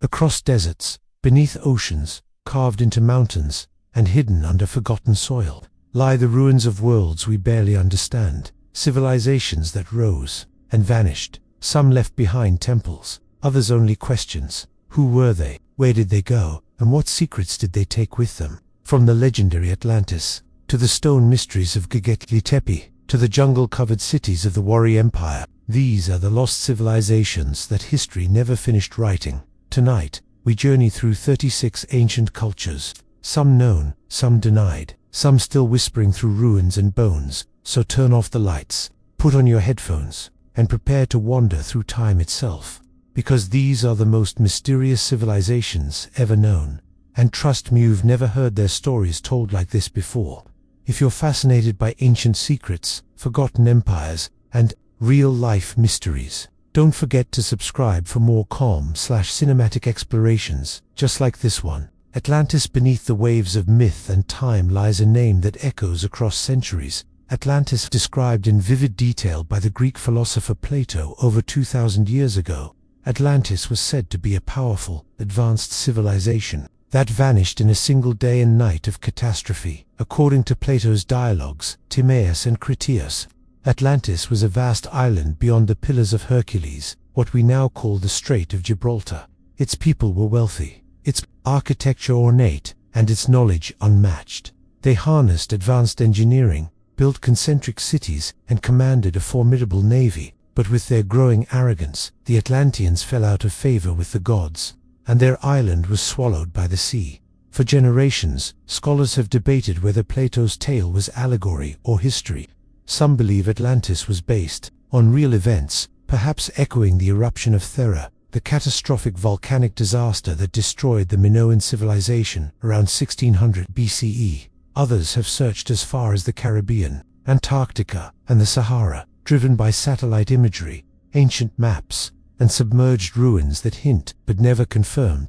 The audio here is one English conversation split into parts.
Across deserts, beneath oceans, carved into mountains, and hidden under forgotten soil, lie the ruins of worlds we barely understand, civilizations that rose and vanished. Some left behind temples, others only questions. Who were they? Where did they go? And what secrets did they take with them? From the legendary Atlantis, to the stone mysteries of Göbekli Tepe, to the jungle-covered cities of the Warrior Empire, these are the lost civilizations that history never finished writing. Tonight, we journey through 36 ancient cultures, some known, some denied, some still whispering through ruins and bones. So turn off the lights, put on your headphones, and prepare to wander through time itself, because these are the most mysterious civilizations ever known. And trust me, you've never heard their stories told like this before. If you're fascinated by ancient secrets, forgotten empires, and real-life mysteries, don't forget to subscribe for more calm/cinematic explorations, just like this one. Atlantis. Beneath the waves of myth and time lies a name that echoes across centuries. Atlantis, described in vivid detail by the Greek philosopher Plato over 2,000 years ago. Atlantis was said to be a powerful, advanced civilization that vanished in a single day and night of catastrophe. According to Plato's dialogues, Timaeus and Critias, Atlantis was a vast island beyond the Pillars of Hercules, what we now call the Strait of Gibraltar. Its people were wealthy, its architecture ornate, and its knowledge unmatched. They harnessed advanced engineering, built concentric cities, and commanded a formidable navy. But with their growing arrogance, the Atlanteans fell out of favor with the gods, and their island was swallowed by the sea. For generations, scholars have debated whether Plato's tale was allegory or history. Some believe Atlantis was based on real events, perhaps echoing the eruption of Thera, the catastrophic volcanic disaster that destroyed the Minoan civilization around 1600 BCE. Others have searched as far as the Caribbean, Antarctica, and the Sahara, driven by satellite imagery, ancient maps, and submerged ruins that hint but never confirm.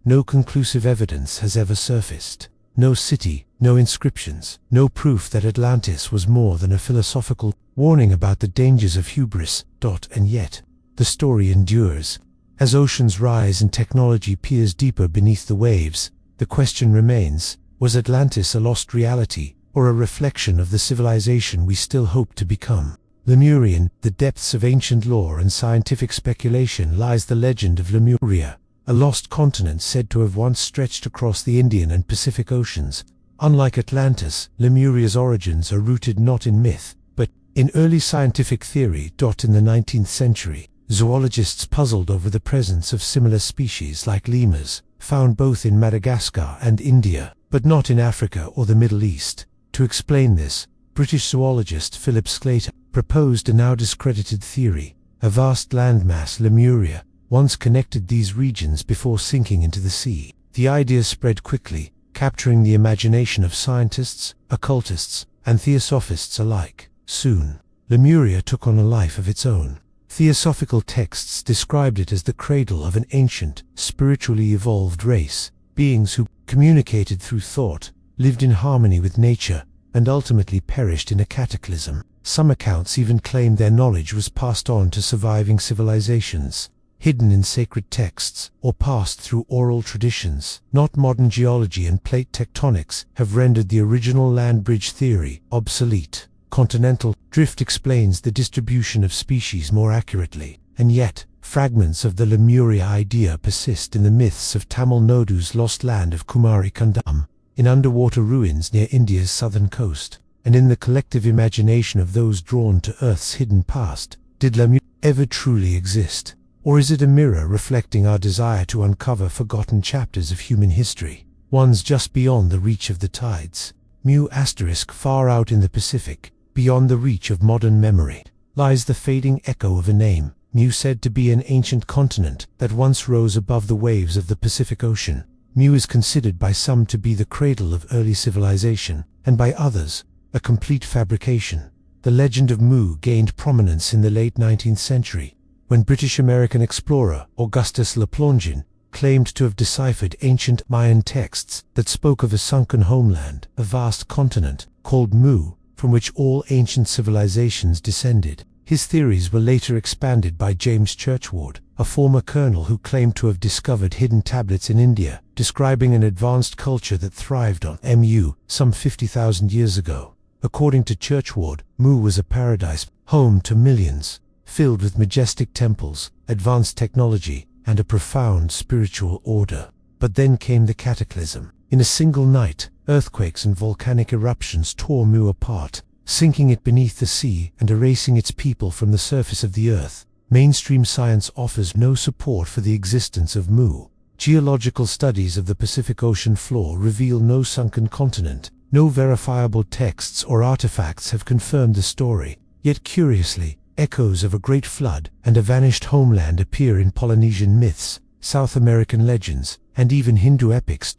No conclusive evidence has ever surfaced. No city, no inscriptions, no proof that Atlantis was more than a philosophical warning about the dangers of hubris. And yet, the story endures. As oceans rise and technology peers deeper beneath the waves, the question remains: was Atlantis a lost reality, or a reflection of the civilization we still hope to become? Lemurian. The depths of ancient lore and scientific speculation lies the legend of Lemuria, a lost continent said to have once stretched across the Indian and Pacific Oceans. Unlike Atlantis, Lemuria's origins are rooted not in myth, but in early scientific theory. In the 19th century, zoologists puzzled over the presence of similar species like lemurs, found both in Madagascar and India, but not in Africa or the Middle East. To explain this, British zoologist Philip Sclater proposed a now discredited theory: a vast landmass, Lemuria, once connected these regions before sinking into the sea. The idea spread quickly, capturing the imagination of scientists, occultists, and theosophists alike. Soon, Lemuria took on a life of its own. Theosophical texts described it as the cradle of an ancient, spiritually evolved race, beings who communicated through thought, lived in harmony with nature, and ultimately perished in a cataclysm. Some accounts even claim their knowledge was passed on to surviving civilizations, hidden in sacred texts, or passed through oral traditions. Not modern geology and plate tectonics have rendered the original land bridge theory obsolete. Continental drift explains the distribution of species more accurately, and yet, fragments of the Lemuria idea persist in the myths of Tamil Nadu's lost land of Kumari Kundam, in underwater ruins near India's southern coast, and in the collective imagination of those drawn to Earth's hidden past. Did Lemuria ever truly exist? Or is it a mirror reflecting our desire to uncover forgotten chapters of human history, ones just beyond the reach of the tides? Mu**, far out in the Pacific, beyond the reach of modern memory, lies the fading echo of a name, Mu, said to be an ancient continent that once rose above the waves of the Pacific Ocean. Mu is considered by some to be the cradle of early civilization, and by others, a complete fabrication. The legend of Mu gained prominence in the late 19th century, when British-American explorer Augustus Le Plongin claimed to have deciphered ancient Mayan texts that spoke of a sunken homeland, a vast continent called Mu, from which all ancient civilizations descended. His theories were later expanded by James Churchward, a former colonel who claimed to have discovered hidden tablets in India, describing an advanced culture that thrived on Mu some 50,000 years ago. According to Churchward, Mu was a paradise, home to millions, filled with majestic temples, advanced technology, and a profound spiritual order. But then came the cataclysm. In a single night, earthquakes and volcanic eruptions tore Mu apart, sinking it beneath the sea and erasing its people from the surface of the earth. Mainstream science offers no support for the existence of Mu. Geological studies of the Pacific Ocean floor reveal no sunken continent. No verifiable texts or artifacts have confirmed the story. Yet curiously, echoes of a great flood and a vanished homeland appear in Polynesian myths, South American legends, and even Hindu epics.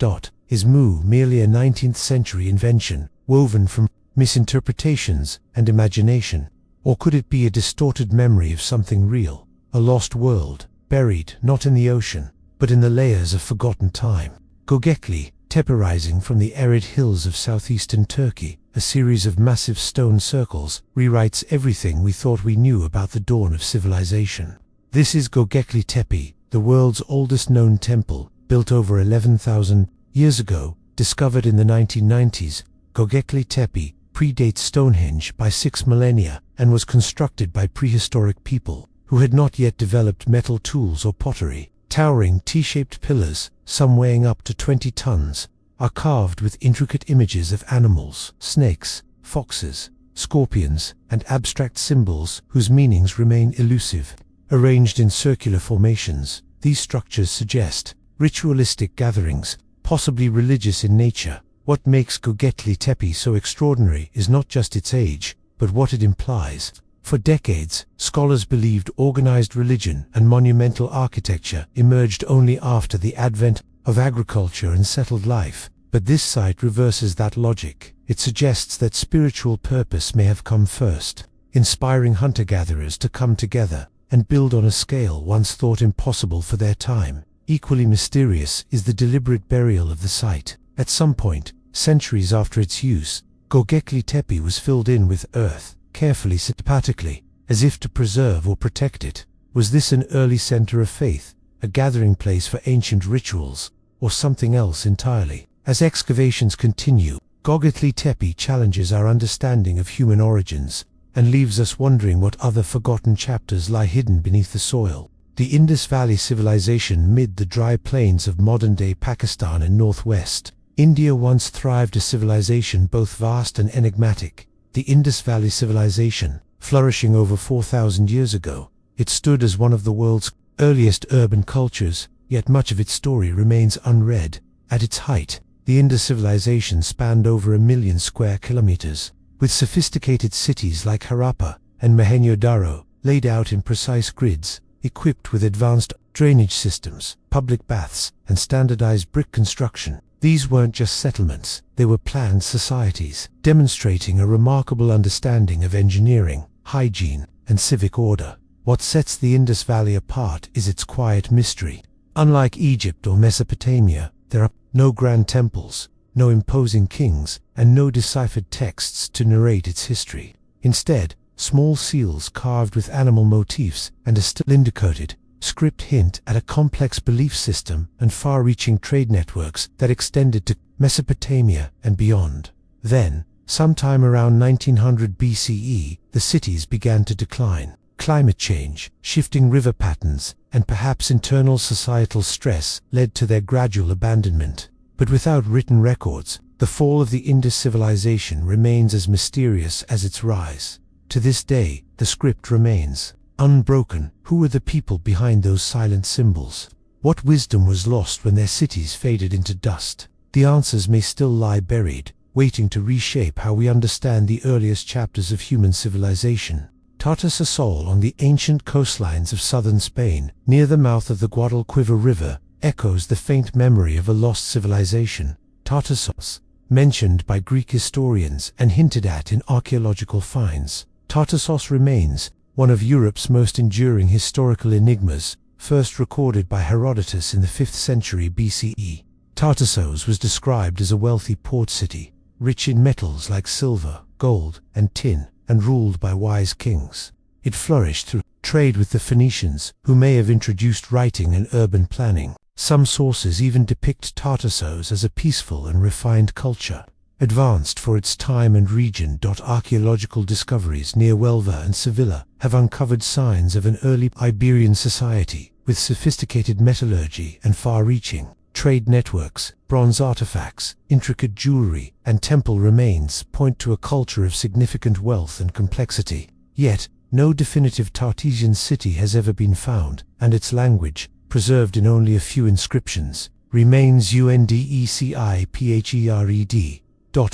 Is Mu merely a 19th century invention, woven from misinterpretations and imagination? Or could it be a distorted memory of something real, a lost world, buried not in the ocean, but in the layers of forgotten time? Göbekli Tepe, rising from the arid hills of southeastern Turkey, a series of massive stone circles, rewrites everything we thought we knew about the dawn of civilization. This is Göbekli Tepe, the world's oldest known temple, built over 11,000 years ago, discovered in the 1990s. Göbekli Tepe predates Stonehenge by 6 millennia and was constructed by prehistoric people who had not yet developed metal tools or pottery. Towering T-shaped pillars, some weighing up to 20 tons, are carved with intricate images of animals, snakes, foxes, scorpions, and abstract symbols whose meanings remain elusive. Arranged in circular formations, these structures suggest ritualistic gatherings, possibly religious in nature. What makes Göbekli Tepe so extraordinary is not just its age, but what it implies. For decades, scholars believed organized religion and monumental architecture emerged only after the advent of agriculture and settled life. But this site reverses that logic. It suggests that spiritual purpose may have come first, inspiring hunter-gatherers to come together and build on a scale once thought impossible for their time. Equally mysterious is the deliberate burial of the site. At some point, centuries after its use, Göbekli Tepe was filled in with earth, carefully systematically, as if to preserve or protect it. Was this an early center of faith, a gathering place for ancient rituals, or something else entirely? As excavations continue, Göbekli Tepe challenges our understanding of human origins, and leaves us wondering what other forgotten chapters lie hidden beneath the soil. The Indus Valley civilization mid the dry plains of modern-day Pakistan and northwest India once thrived, a civilization both vast and enigmatic. The Indus Valley civilization, flourishing over 4,000 years ago, it stood as one of the world's earliest urban cultures, yet much of its story remains unread. At its height, the Indus civilization spanned over 1 million square kilometers, with sophisticated cities like Harappa and Mohenjo-daro laid out in precise grids, equipped with advanced drainage systems, public baths, and standardized brick construction. These weren't just settlements, they were planned societies, demonstrating a remarkable understanding of engineering, hygiene, and civic order. What sets the Indus Valley apart is its quiet mystery. Unlike Egypt or Mesopotamia, there are no grand temples, no imposing kings, and no deciphered texts to narrate its history. Instead, small seals carved with animal motifs and a still indicated script hint at a complex belief system and far-reaching trade networks that extended to Mesopotamia and beyond. Then, sometime around 1900 BCE, the cities began to decline. Climate change, shifting river patterns, and perhaps internal societal stress led to their gradual abandonment. But without written records, the fall of the Indus civilization remains as mysterious as its rise. To this day, the script remains unbroken. Who were the people behind those silent symbols? What wisdom was lost when their cities faded into dust? The answers may still lie buried, waiting to reshape how we understand the earliest chapters of human civilization. Tartessos on the ancient coastlines of southern Spain, near the mouth of the Guadalquivir River, echoes the faint memory of a lost civilization. Tartessos, mentioned by Greek historians and hinted at in archaeological finds. Tartessos remains one of Europe's most enduring historical enigmas, first recorded by Herodotus in the 5th century BCE. Tartessos was described as a wealthy port city, rich in metals like silver, gold, and tin, and ruled by wise kings. It flourished through trade with the Phoenicians, who may have introduced writing and urban planning. Some sources even depict Tartessos as a peaceful and refined culture, advanced for its time and region. Archaeological discoveries near Huelva and Sevilla have uncovered signs of an early Iberian society with sophisticated metallurgy and far-reaching trade networks. Bronze artifacts, intricate jewelry, and temple remains point to a culture of significant wealth and complexity. Yet, no definitive Tartessian city has ever been found, and its language, preserved in only a few inscriptions, remains Undeciphred.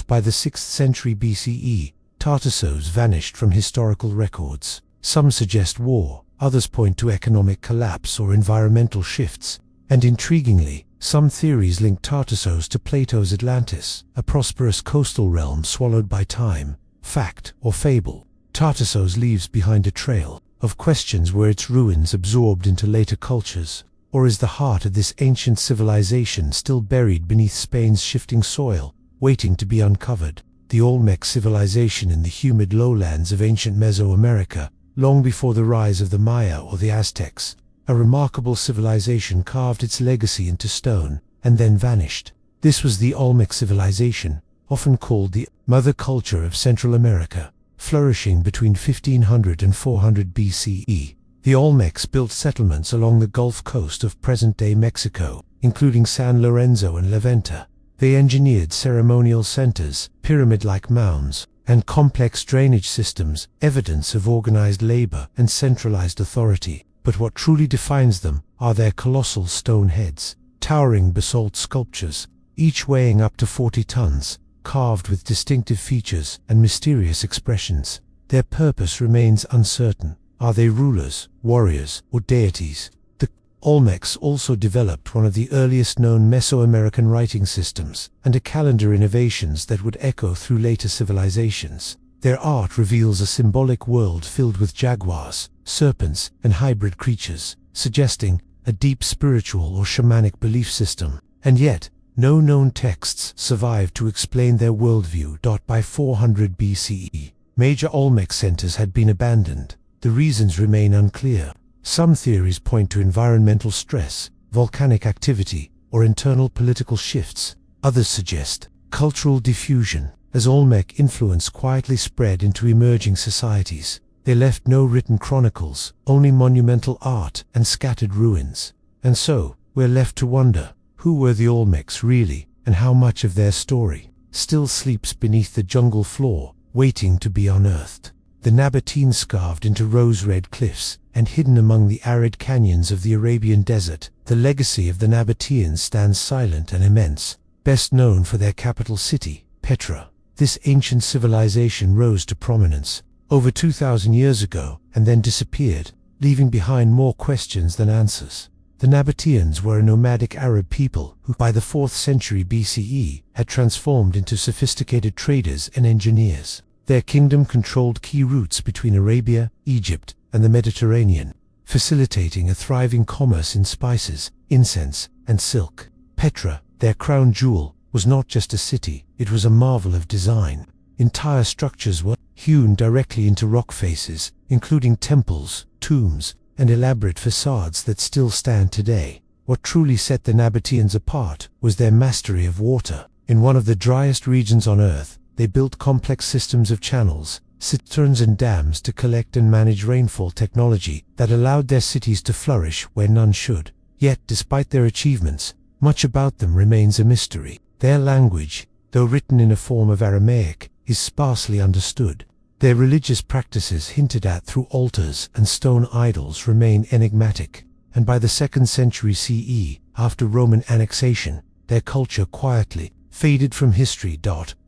By the 6th century BCE, Tartessos vanished from historical records. Some suggest war, others point to economic collapse or environmental shifts, and intriguingly, some theories link Tartessos to Plato's Atlantis, a prosperous coastal realm swallowed by time. Fact or fable, Tartessos leaves behind a trail of questions. Were its ruins absorbed into later cultures, or is the heart of this ancient civilization still buried beneath Spain's shifting soil, waiting to be uncovered? The Olmec civilization in the humid lowlands of ancient Mesoamerica, long before the rise of the Maya or the Aztecs, a remarkable civilization carved its legacy into stone, and then vanished. This was the Olmec civilization, often called the mother culture of Central America, flourishing between 1500 and 400 BCE. The Olmecs built settlements along the Gulf Coast of present-day Mexico, including San Lorenzo and La Venta. They engineered ceremonial centers, pyramid-like mounds, and complex drainage systems, evidence of organized labor and centralized authority. But what truly defines them are their colossal stone heads, towering basalt sculptures, each weighing up to 40 tons, carved with distinctive features and mysterious expressions. Their purpose remains uncertain. Are they rulers, warriors, or deities? The Olmecs also developed one of the earliest known Mesoamerican writing systems, and a calendar innovations that would echo through later civilizations. Their art reveals a symbolic world filled with jaguars, serpents, and hybrid creatures, suggesting a deep spiritual or shamanic belief system. And yet, no known texts survived to explain their worldview. By 400 BCE, major Olmec centers had been abandoned. The reasons remain unclear. Some theories point to environmental stress, volcanic activity, or internal political shifts. Others suggest cultural diffusion, as Olmec influence quietly spread into emerging societies. They left no written chronicles, only monumental art and scattered ruins. And so, we're left to wonder, who were the Olmecs really, and how much of their story still sleeps beneath the jungle floor, waiting to be unearthed? The Nabateans carved into rose-red cliffs and hidden among the arid canyons of the Arabian desert. The legacy of the Nabateans stands silent and immense, best known for their capital city, Petra. This ancient civilization rose to prominence over 2,000 years ago and then disappeared, leaving behind more questions than answers. The Nabateans were a nomadic Arab people who, by the 4th century BCE, had transformed into sophisticated traders and engineers. Their kingdom controlled key routes between Arabia, Egypt, and the Mediterranean, facilitating a thriving commerce in spices, incense, and silk. Petra, their crown jewel, was not just a city, it was a marvel of design. Entire structures were hewn directly into rock faces, including temples, tombs, and elaborate facades that still stand today. What truly set the Nabateans apart was their mastery of water. In one of the driest regions on Earth, they built complex systems of channels, cisterns and dams to collect and manage rainfall, technology that allowed their cities to flourish where none should. Yet, despite their achievements, much about them remains a mystery. Their language, though written in a form of Aramaic, is sparsely understood. Their religious practices, hinted at through altars and stone idols, remain enigmatic. And by the 2nd century CE, after Roman annexation, their culture quietly faded from history.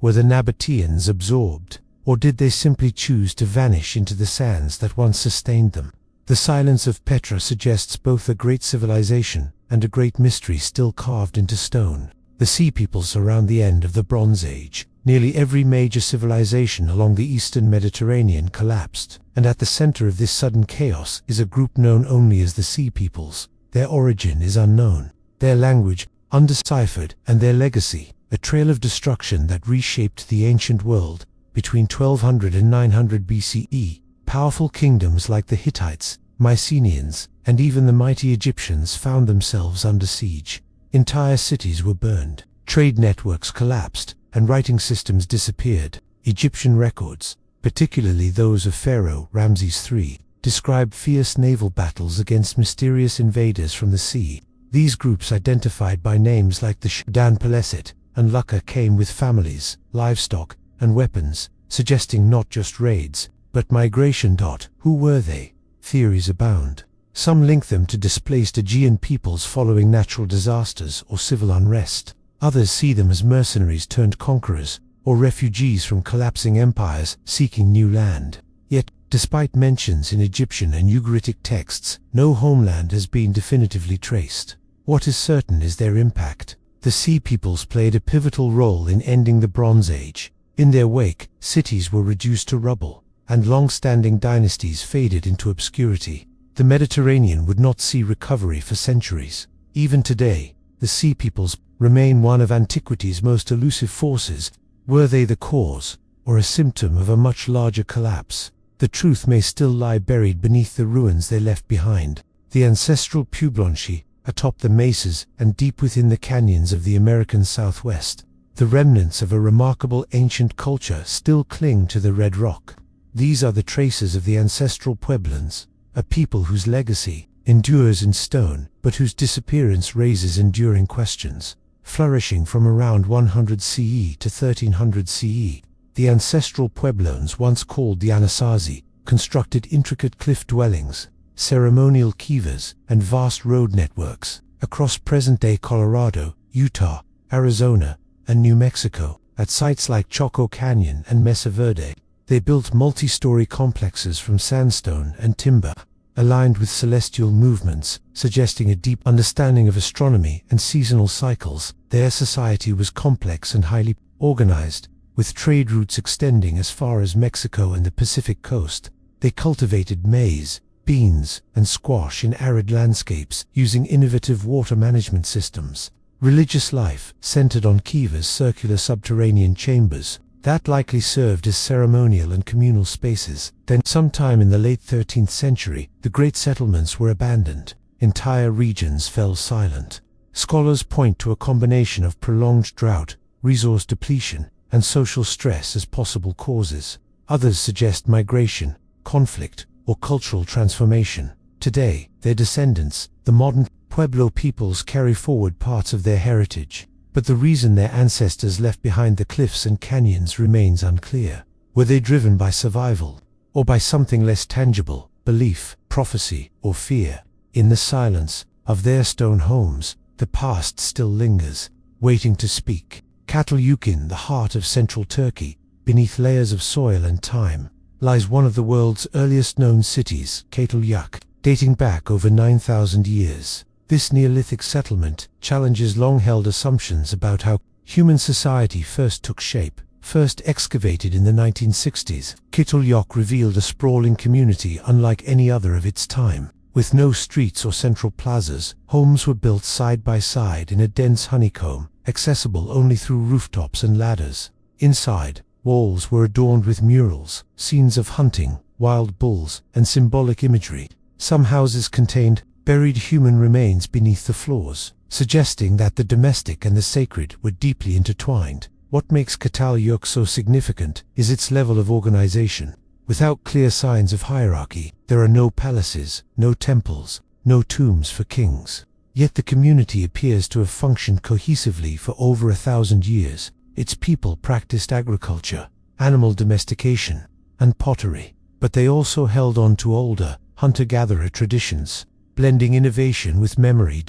Were the Nabateans absorbed, or did they simply choose to vanish into the sands that once sustained them? The silence of Petra suggests both a great civilization and a great mystery still carved into stone. The Sea Peoples around the end of the Bronze Age. Nearly every major civilization along the eastern Mediterranean collapsed, and at the center of this sudden chaos is a group known only as the Sea Peoples. Their origin is unknown, their language undeciphered, and their legacy a trail of destruction that reshaped the ancient world between 1200 and 900 BCE. Powerful kingdoms like the Hittites, Mycenaeans, and even the mighty Egyptians found themselves under siege. Entire cities were burned, trade networks collapsed, and writing systems disappeared. Egyptian records, particularly those of Pharaoh Ramses III, describe fierce naval battles against mysterious invaders from the sea. These groups, identified by names like the Dan Peleset and Lucca, came with families, livestock, and weapons, suggesting not just raids, but migration. Who were they? Theories abound. Some link them to displaced Aegean peoples following natural disasters or civil unrest. Others see them as mercenaries turned conquerors, or refugees from collapsing empires seeking new land. Yet, despite mentions in Egyptian and Ugaritic texts, no homeland has been definitively traced. What is certain is their impact. The Sea Peoples played a pivotal role in ending the Bronze Age. In their wake, cities were reduced to rubble, and long-standing dynasties faded into obscurity. The Mediterranean would not see recovery for centuries. Even today, the Sea Peoples remain one of antiquity's most elusive forces. Were they the cause, or a symptom of a much larger collapse? The truth may still lie buried beneath the ruins they left behind. The ancestral Puebloanchi, atop the mesas and deep within the canyons of the American Southwest, the remnants of a remarkable ancient culture still cling to the red rock. These are the traces of the ancestral Pueblans, a people whose legacy endures in stone, but whose disappearance raises enduring questions. Flourishing from around 100 CE to 1300 CE, the ancestral Puebloans, once called the Anasazi, constructed intricate cliff dwellings, ceremonial kivas, and vast road networks across present-day Colorado, Utah, Arizona, and New Mexico. At sites like Choco Canyon and Mesa Verde, they built multi-story complexes from sandstone and timber, aligned with celestial movements, suggesting a deep understanding of astronomy and seasonal cycles. Their society was complex and highly organized, with trade routes extending as far as Mexico and the Pacific coast. They cultivated maize, beans, and squash in arid landscapes using innovative water management systems. Religious life centered on kivas, circular subterranean chambers, that likely served as ceremonial and communal spaces. Then, sometime in the late 13th century, the great settlements were abandoned. Entire regions fell silent. Scholars point to a combination of prolonged drought, resource depletion, and social stress as possible causes. Others suggest migration, conflict, or cultural transformation. Today, their descendants, the modern Pueblo peoples, carry forward parts of their heritage, but the reason their ancestors left behind the cliffs and canyons remains unclear. Were they driven by survival, or by something less tangible, belief, prophecy, or fear? In the silence of their stone homes, the past still lingers, waiting to speak. Catalhöyük, in the heart of central Turkey, beneath layers of soil and time, lies one of the world's earliest known cities, Catalhöyük, dating back over 9,000 years. This Neolithic settlement challenges long-held assumptions about how human society first took shape. First excavated in the 1960s, Catalhöyük revealed a sprawling community unlike any other of its time. With no streets or central plazas, homes were built side by side in a dense honeycomb, accessible only through rooftops and ladders. Inside, walls were adorned with murals, scenes of hunting, wild bulls, and symbolic imagery. Some houses contained buried human remains beneath the floors, suggesting that the domestic and the sacred were deeply intertwined. What makes Catalhöyük so significant is its level of organization. Without clear signs of hierarchy, there are no palaces, no temples, no tombs for kings. Yet the community appears to have functioned cohesively for over 1,000 years. Its people practiced agriculture, animal domestication, and pottery, but they also held on to older, hunter-gatherer traditions, blending innovation with memory.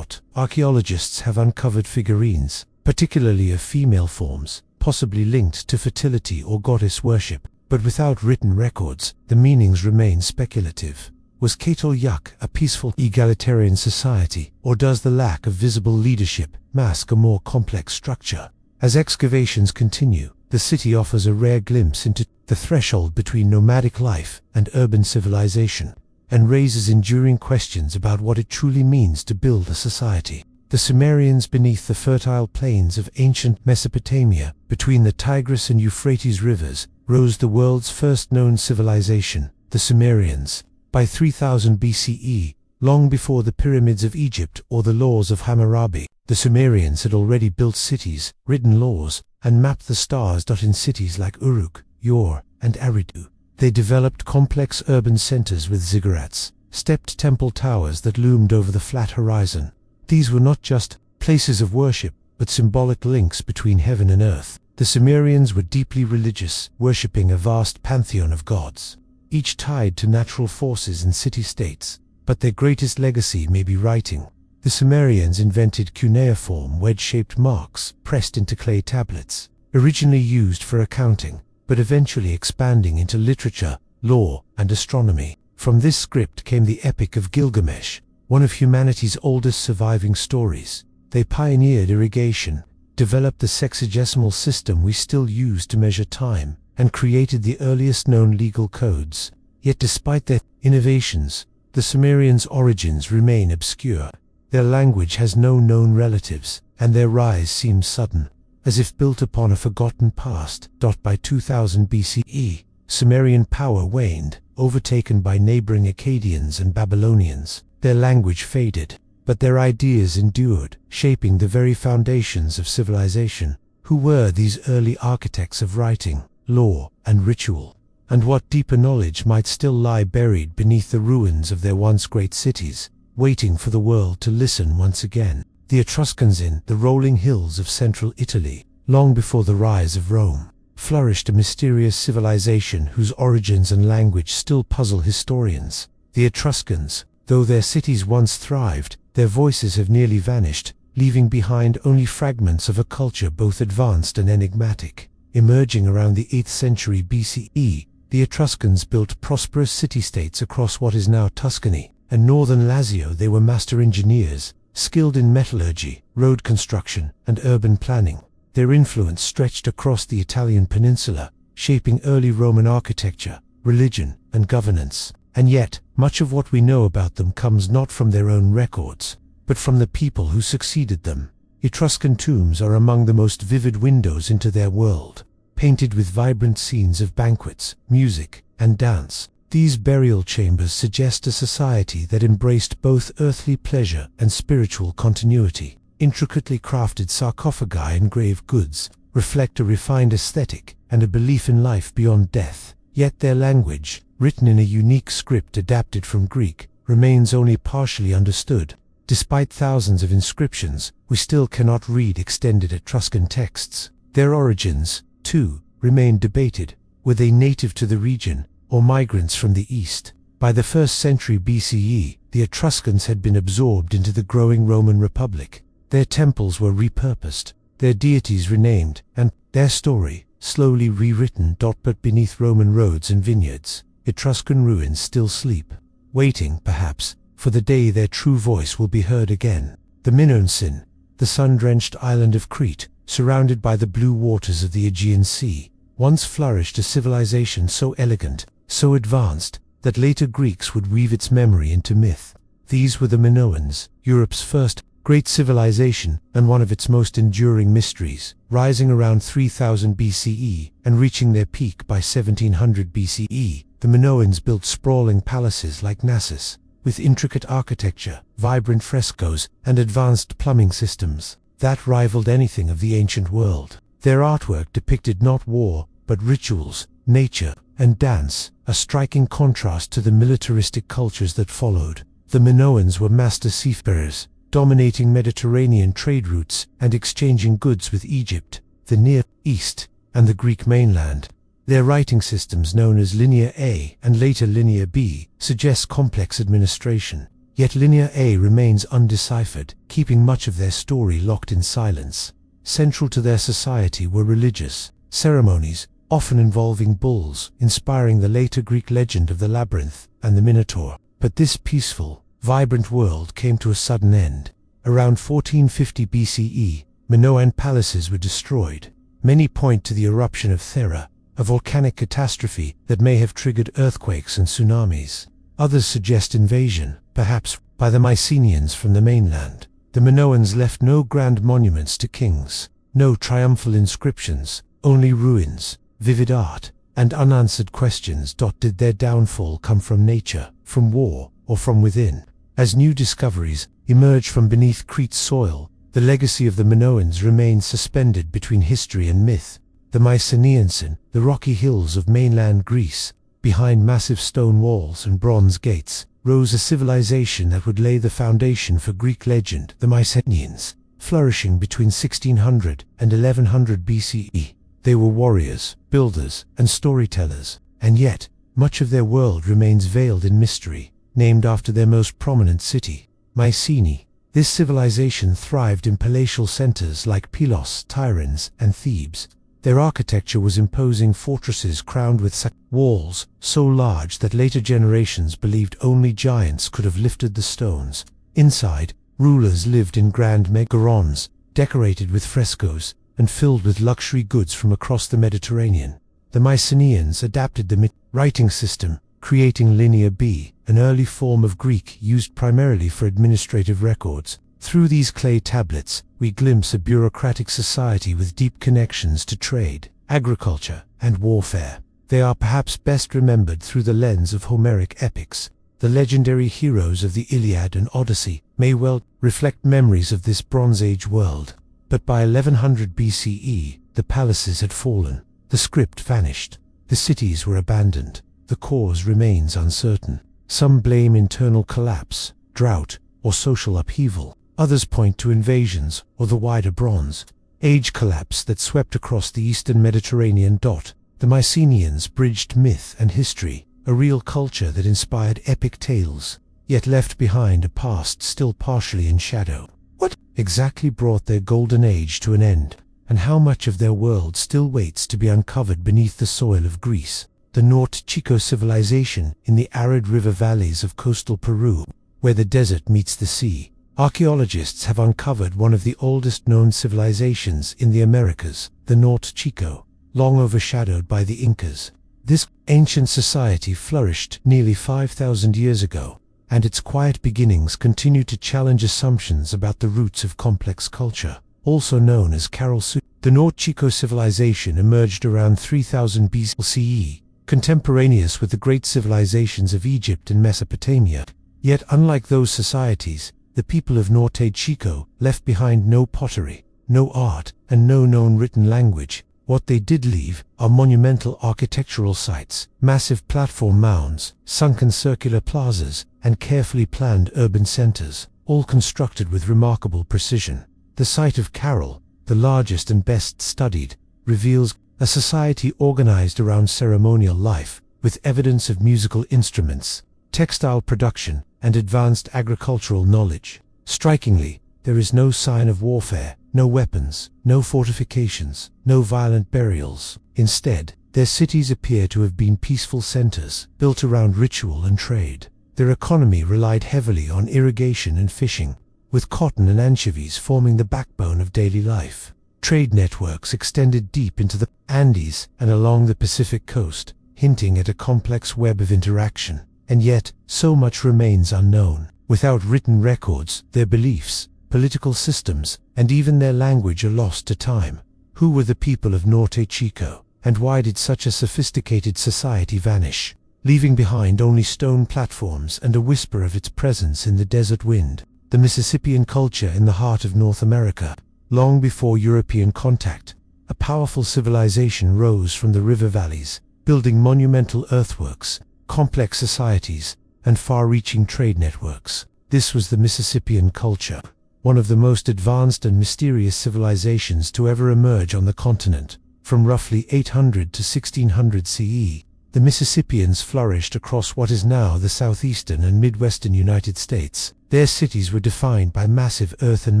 Archaeologists have uncovered figurines, particularly of female forms, possibly linked to fertility or goddess worship, but without written records, the meanings remain speculative. Was Catalhöyük a peaceful, egalitarian society, or does the lack of visible leadership mask a more complex structure? As excavations continue, the city offers a rare glimpse into the threshold between nomadic life and urban civilization, and raises enduring questions about what it truly means to build a society. The Sumerians beneath the fertile plains of ancient Mesopotamia, between the Tigris and Euphrates rivers, rose the world's first known civilization. the Sumerians. By 3000 BCE, long before the pyramids of Egypt or the laws of Hammurabi, the Sumerians had already built cities, written laws, and mapped the stars. In cities like Uruk, Ur, and Eridu, they developed complex urban centers with ziggurats, stepped temple towers that loomed over the flat horizon. These were not just places of worship, but symbolic links between heaven and earth. The Sumerians were deeply religious, worshipping a vast pantheon of gods, each tied to natural forces and city-states. But their greatest legacy may be writing. The Sumerians invented cuneiform wedge-shaped marks pressed into clay tablets, originally used for accounting, but eventually expanding into literature, law, and astronomy. From this script came the Epic of Gilgamesh, one of humanity's oldest surviving stories. They pioneered irrigation, developed the sexagesimal system we still use to measure time, and created the earliest known legal codes. Yet despite their innovations, the Sumerians' origins remain obscure. Their language has no known relatives, and their rise seems sudden, as if built upon a forgotten past. By 2000 BCE, Sumerian power waned, overtaken by neighboring Akkadians and Babylonians. Their language faded, but their ideas endured, shaping the very foundations of civilization. Who were these early architects of writing, law, and ritual? And what deeper knowledge might still lie buried beneath the ruins of their once great cities, waiting for the world to listen once again? The Etruscans in the rolling hills of central Italy, long before the rise of Rome, flourished a mysterious civilization whose origins and language still puzzle historians. The Etruscans, though their cities once thrived, their voices have nearly vanished, leaving behind only fragments of a culture both advanced and enigmatic. Emerging around the 8th century BCE, the Etruscans built prosperous city-states across what is now Tuscany and northern Lazio. They were master engineers, skilled in metallurgy, road construction, and urban planning. Their influence stretched across the Italian peninsula, shaping early Roman architecture, religion, and governance. And yet, much of what we know about them comes not from their own records, but from the people who succeeded them. Etruscan tombs are among the most vivid windows into their world, painted with vibrant scenes of banquets, music, and dance. These burial chambers suggest a society that embraced both earthly pleasure and spiritual continuity. Intricately crafted sarcophagi and grave goods reflect a refined aesthetic and a belief in life beyond death. Yet their language, written in a unique script adapted from Greek, remains only partially understood. Despite thousands of inscriptions, we still cannot read extended Etruscan texts. Their origins, too, remain debated. Were they native to the region, or migrants from the east? By the 1st century BCE, the Etruscans had been absorbed into the growing Roman Republic. Their temples were repurposed, their deities renamed, and their story slowly rewritten. But beneath Roman roads and vineyards, Etruscan ruins still sleep, waiting, perhaps, for the day their true voice will be heard again. The Minoans, the sun-drenched island of Crete, surrounded by the blue waters of the Aegean Sea, once flourished a civilization so elegant, so advanced, that later Greeks would weave its memory into myth. These were the Minoans, Europe's first great civilization and one of its most enduring mysteries. Rising around 3000 BCE and reaching their peak by 1700 BCE, the Minoans built sprawling palaces like Knossos, with intricate architecture, vibrant frescoes, and advanced plumbing systems that rivaled anything of the ancient world. Their artwork depicted not war, but rituals, nature, and dance, a striking contrast to the militaristic cultures that followed. The Minoans were master seafarers, dominating Mediterranean trade routes and exchanging goods with Egypt, the Near East, and the Greek mainland. Their writing systems, known as Linear A and later Linear B, suggest complex administration. Yet Linear A remains undeciphered, keeping much of their story locked in silence. Central to their society were religious ceremonies, often involving bulls, inspiring the later Greek legend of the labyrinth and the Minotaur. But this peaceful, vibrant world came to a sudden end. Around 1450 BCE, Minoan palaces were destroyed. Many point to the eruption of Thera, a volcanic catastrophe that may have triggered earthquakes and tsunamis. Others suggest invasion, perhaps by the Mycenaeans from the mainland. The Minoans left no grand monuments to kings, no triumphal inscriptions, only ruins, vivid art, and unanswered questions. Did their downfall come from nature, from war, or from within? As new discoveries emerge from beneath Crete's soil, the legacy of the Minoans remains suspended between history and myth. The Mycenaeans, the rocky hills of mainland Greece, behind massive stone walls and bronze gates, rose a civilization that would lay the foundation for Greek legend. The Mycenaeans, flourishing between 1600 and 1100 BCE. They were warriors, builders, and storytellers, and yet, much of their world remains veiled in mystery. Named after their most prominent city, Mycenae, this civilization thrived in palatial centers like Pylos, Tiryns, and Thebes. Their architecture was imposing fortresses crowned with walls so large that later generations believed only giants could have lifted the stones. Inside, rulers lived in grand megarons, decorated with frescoes, and filled with luxury goods from across the Mediterranean. The Mycenaeans adapted the writing system, creating Linear B, an early form of Greek used primarily for administrative records. Through these clay tablets, we glimpse a bureaucratic society with deep connections to trade, agriculture, and warfare. They are perhaps best remembered through the lens of Homeric epics. The legendary heroes of the Iliad and Odyssey may well reflect memories of this Bronze Age world. But by 1100 BCE, the palaces had fallen, the script vanished, the cities were abandoned. The cause remains uncertain. Some blame internal collapse, drought, or social upheaval. Others point to invasions or the wider Bronze Age collapse that swept across the eastern Mediterranean. The Mycenaeans bridged myth and history, a real culture that inspired epic tales, yet left behind a past still partially in shadow. What exactly brought their golden age to an end, and how much of their world still waits to be uncovered beneath the soil of Greece? The Norte Chico civilization in the arid river valleys of coastal Peru, where the desert meets the sea. Archaeologists have uncovered one of the oldest known civilizations in the Americas, the Norte Chico, long overshadowed by the Incas. This ancient society flourished nearly 5,000 years ago, and its quiet beginnings continue to challenge assumptions about the roots of complex culture. Also known as Caral Su, the Norte Chico civilization emerged around 3000 BCE, contemporaneous with the great civilizations of Egypt and Mesopotamia. Yet unlike those societies, the people of Norte Chico left behind no pottery, no art, and no known written language. What they did leave are monumental architectural sites, massive platform mounds, sunken circular plazas, and carefully planned urban centers, all constructed with remarkable precision. The site of Caral, the largest and best studied, reveals a society organized around ceremonial life, with evidence of musical instruments, textile production, and advanced agricultural knowledge. Strikingly, there is no sign of warfare, no weapons, no fortifications, no violent burials. Instead, their cities appear to have been peaceful centers, built around ritual and trade. Their economy relied heavily on irrigation and fishing, with cotton and anchovies forming the backbone of daily life. Trade networks extended deep into the Andes and along the Pacific coast, hinting at a complex web of interaction. And yet, so much remains unknown. Without written records, their beliefs, political systems, and even their language are lost to time. Who were the people of Norte Chico, and why did such a sophisticated society vanish, leaving behind only stone platforms and a whisper of its presence in the desert wind? The Mississippian culture in the heart of North America. Long before European contact, a powerful civilization rose from the river valleys, building monumental earthworks, complex societies, and far-reaching trade networks. This was the Mississippian culture, one of the most advanced and mysterious civilizations to ever emerge on the continent. From roughly 800 to 1600 CE, the Mississippians flourished across what is now the southeastern and midwestern United States. Their cities were defined by massive earthen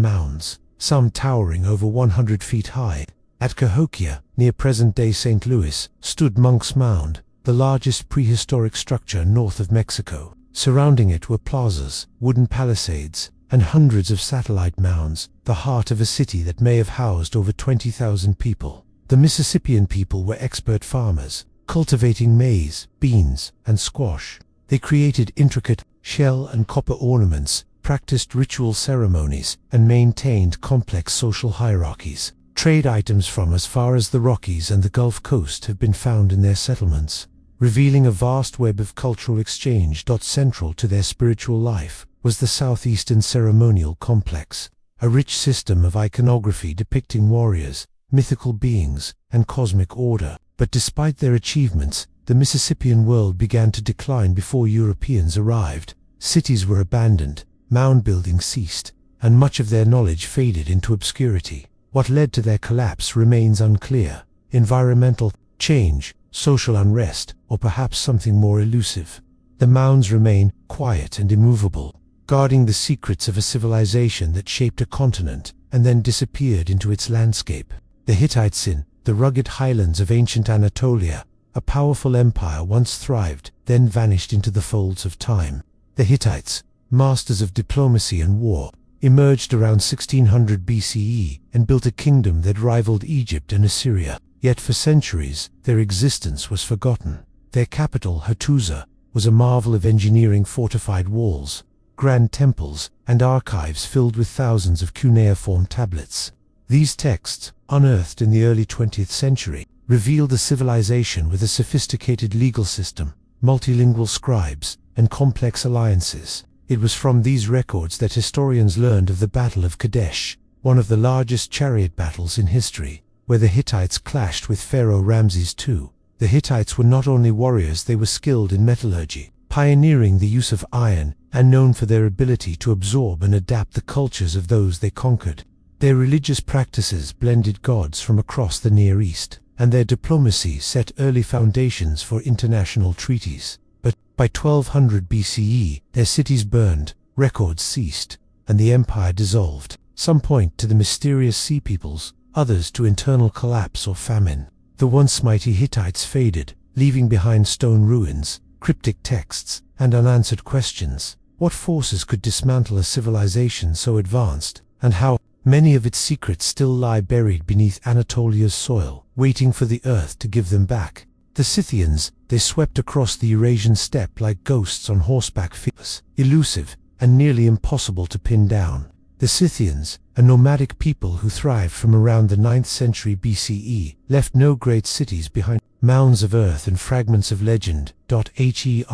mounds, some towering over 100 feet high. At Cahokia, near present-day St. Louis, stood Monk's Mound, the largest prehistoric structure north of Mexico. Surrounding it were plazas, wooden palisades, and hundreds of satellite mounds, the heart of a city that may have housed over 20,000 people. The Mississippian people were expert farmers, cultivating maize, beans, and squash. They created intricate shell and copper ornaments, practiced ritual ceremonies, and maintained complex social hierarchies. Trade items from as far as the Rockies and the Gulf Coast have been found in their settlements, revealing a vast web of cultural exchange. Central to their spiritual life was the southeastern ceremonial complex, a rich system of iconography depicting warriors, mythical beings, and cosmic order. But despite their achievements, the Mississippian world began to decline before Europeans arrived. Cities were abandoned, mound building ceased, and much of their knowledge faded into obscurity. What led to their collapse remains unclear: environmental change, social unrest, or perhaps something more elusive. The mounds remain quiet and immovable, guarding the secrets of a civilization that shaped a continent and then disappeared into its landscape. The Hittites in the rugged highlands of ancient Anatolia, a powerful empire once thrived, then vanished into the folds of time. The Hittites, masters of diplomacy and war, emerged around 1600 BCE and built a kingdom that rivaled Egypt and Assyria. Yet for centuries, their existence was forgotten. Their capital, Hattusa, was a marvel of engineering: fortified walls, grand temples, and archives filled with thousands of cuneiform tablets. These texts, unearthed in the early 20th century, revealed a civilization with a sophisticated legal system, multilingual scribes, and complex alliances. It was from these records that historians learned of the Battle of Kadesh, one of the largest chariot battles in history, where the Hittites clashed with Pharaoh Ramses II. The Hittites were not only warriors, they were skilled in metallurgy, pioneering the use of iron, and known for their ability to absorb and adapt the cultures of those they conquered. Their religious practices blended gods from across the Near East, and their diplomacy set early foundations for international treaties. But by 1200 BCE, their cities burned, records ceased, and the empire dissolved. Some point to the mysterious sea peoples, others to internal collapse or famine. The once mighty Hittites faded, leaving behind stone ruins, cryptic texts, and unanswered questions. What forces could dismantle a civilization so advanced, and how many of its secrets still lie buried beneath Anatolia's soil, waiting for the earth to give them back? The Scythians, they swept across the Eurasian steppe like ghosts on horseback, fierce, elusive, and nearly impossible to pin down. The Scythians, a nomadic people who thrived from around the 9th century BCE, left no great cities behind. Mounds of earth and fragments of legend. Herodotus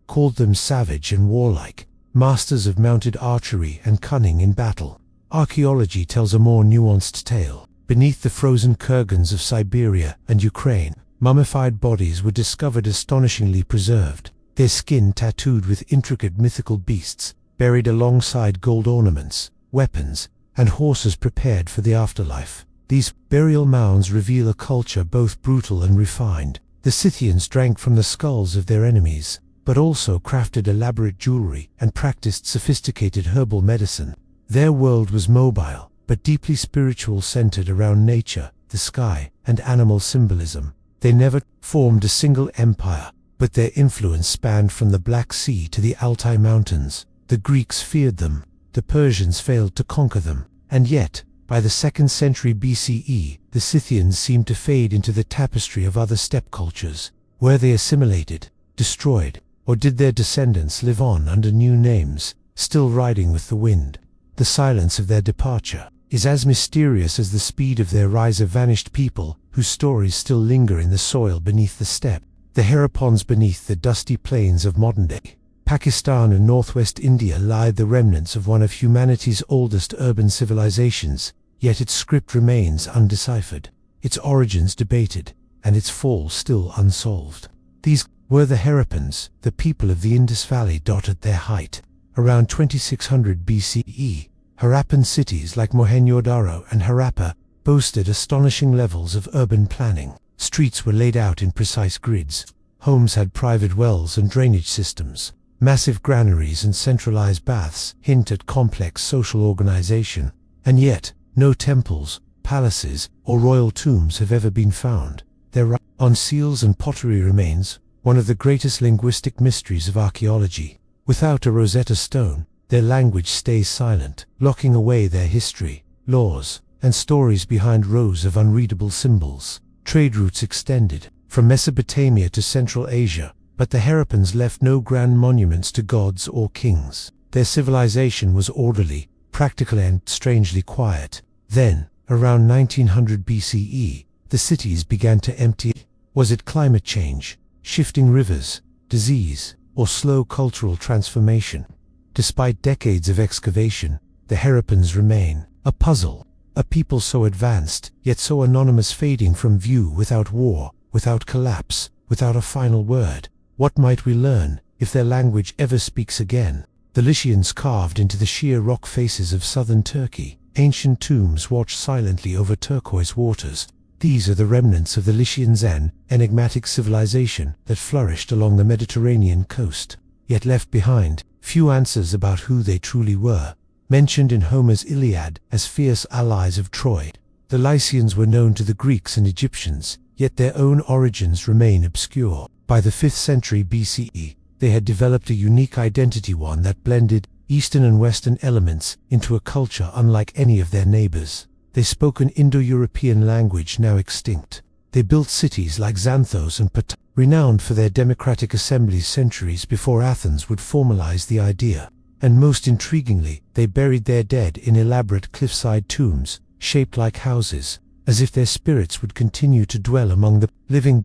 called them savage and warlike, masters of mounted archery and cunning in battle. Archaeology tells a more nuanced tale. Beneath the frozen kurgans of Siberia and Ukraine, mummified bodies were discovered astonishingly preserved, their skin tattooed with intricate mythical beasts, buried alongside gold ornaments, weapons, and horses prepared for the afterlife. These burial mounds reveal a culture both brutal and refined. The Scythians drank from the skulls of their enemies, but also crafted elaborate jewelry and practiced sophisticated herbal medicine. Their world was mobile, but deeply spiritual, centered around nature, the sky, and animal symbolism. They never formed a single empire, but their influence spanned from the Black Sea to the Altai Mountains. The Greeks feared them, the Persians failed to conquer them, and yet, by the 2nd century BCE, the Scythians seemed to fade into the tapestry of other steppe cultures. Were they assimilated, destroyed, or did their descendants live on under new names, still riding with the wind? The silence of their departure is as mysterious as the speed of their rise. A vanished people whose stories still linger in the soil beneath the steppe. The Harapons beneath the dusty plains of modern-day Pakistan and northwest India lie the remnants of one of humanity's oldest urban civilizations, yet its script remains undeciphered, its origins debated, and its fall still unsolved. These were the Harapans, the people of the Indus Valley. At their height, around 2600 BCE, Harappan cities like Mohenjo-daro and Harappa boasted astonishing levels of urban planning. Streets were laid out in precise grids, homes had private wells and drainage systems. Massive granaries and centralized baths hint at complex social organization, and yet no temples, palaces, or royal tombs have ever been found. Their on seals and pottery remains one of the greatest linguistic mysteries of archaeology. Without a Rosetta Stone, their language stays silent, locking away their history, laws, and stories behind rows of unreadable symbols. Trade routes extended from Mesopotamia to Central Asia, but the Harappans left no grand monuments to gods or kings. Their civilization was orderly, practical, and strangely quiet. Then, around 1900 BCE, the cities began to empty. Was it climate change, shifting rivers, disease, or slow cultural transformation? Despite decades of excavation, the Harappans remain a puzzle, a people so advanced, yet so anonymous, fading from view without war, without collapse, without a final word. What might we learn, if their language ever speaks again? The Lycians carved into the sheer rock faces of southern Turkey. Ancient tombs watch silently over turquoise waters. These are the remnants of the Lycians, an enigmatic civilization that flourished along the Mediterranean coast, yet left behind few answers about who they truly were. Mentioned in Homer's Iliad as fierce allies of Troy, the Lycians were known to the Greeks and Egyptians, yet their own origins remain obscure. By the 5th century BCE, they had developed a unique identity, one that blended Eastern and Western elements into a culture unlike any of their neighbors. They spoke an Indo-European language now extinct. They built cities like Xanthos and Pat, renowned for their democratic assemblies centuries before Athens would formalize the idea. And most intriguingly, they buried their dead in elaborate cliffside tombs, shaped like houses, as if their spirits would continue to dwell among the living.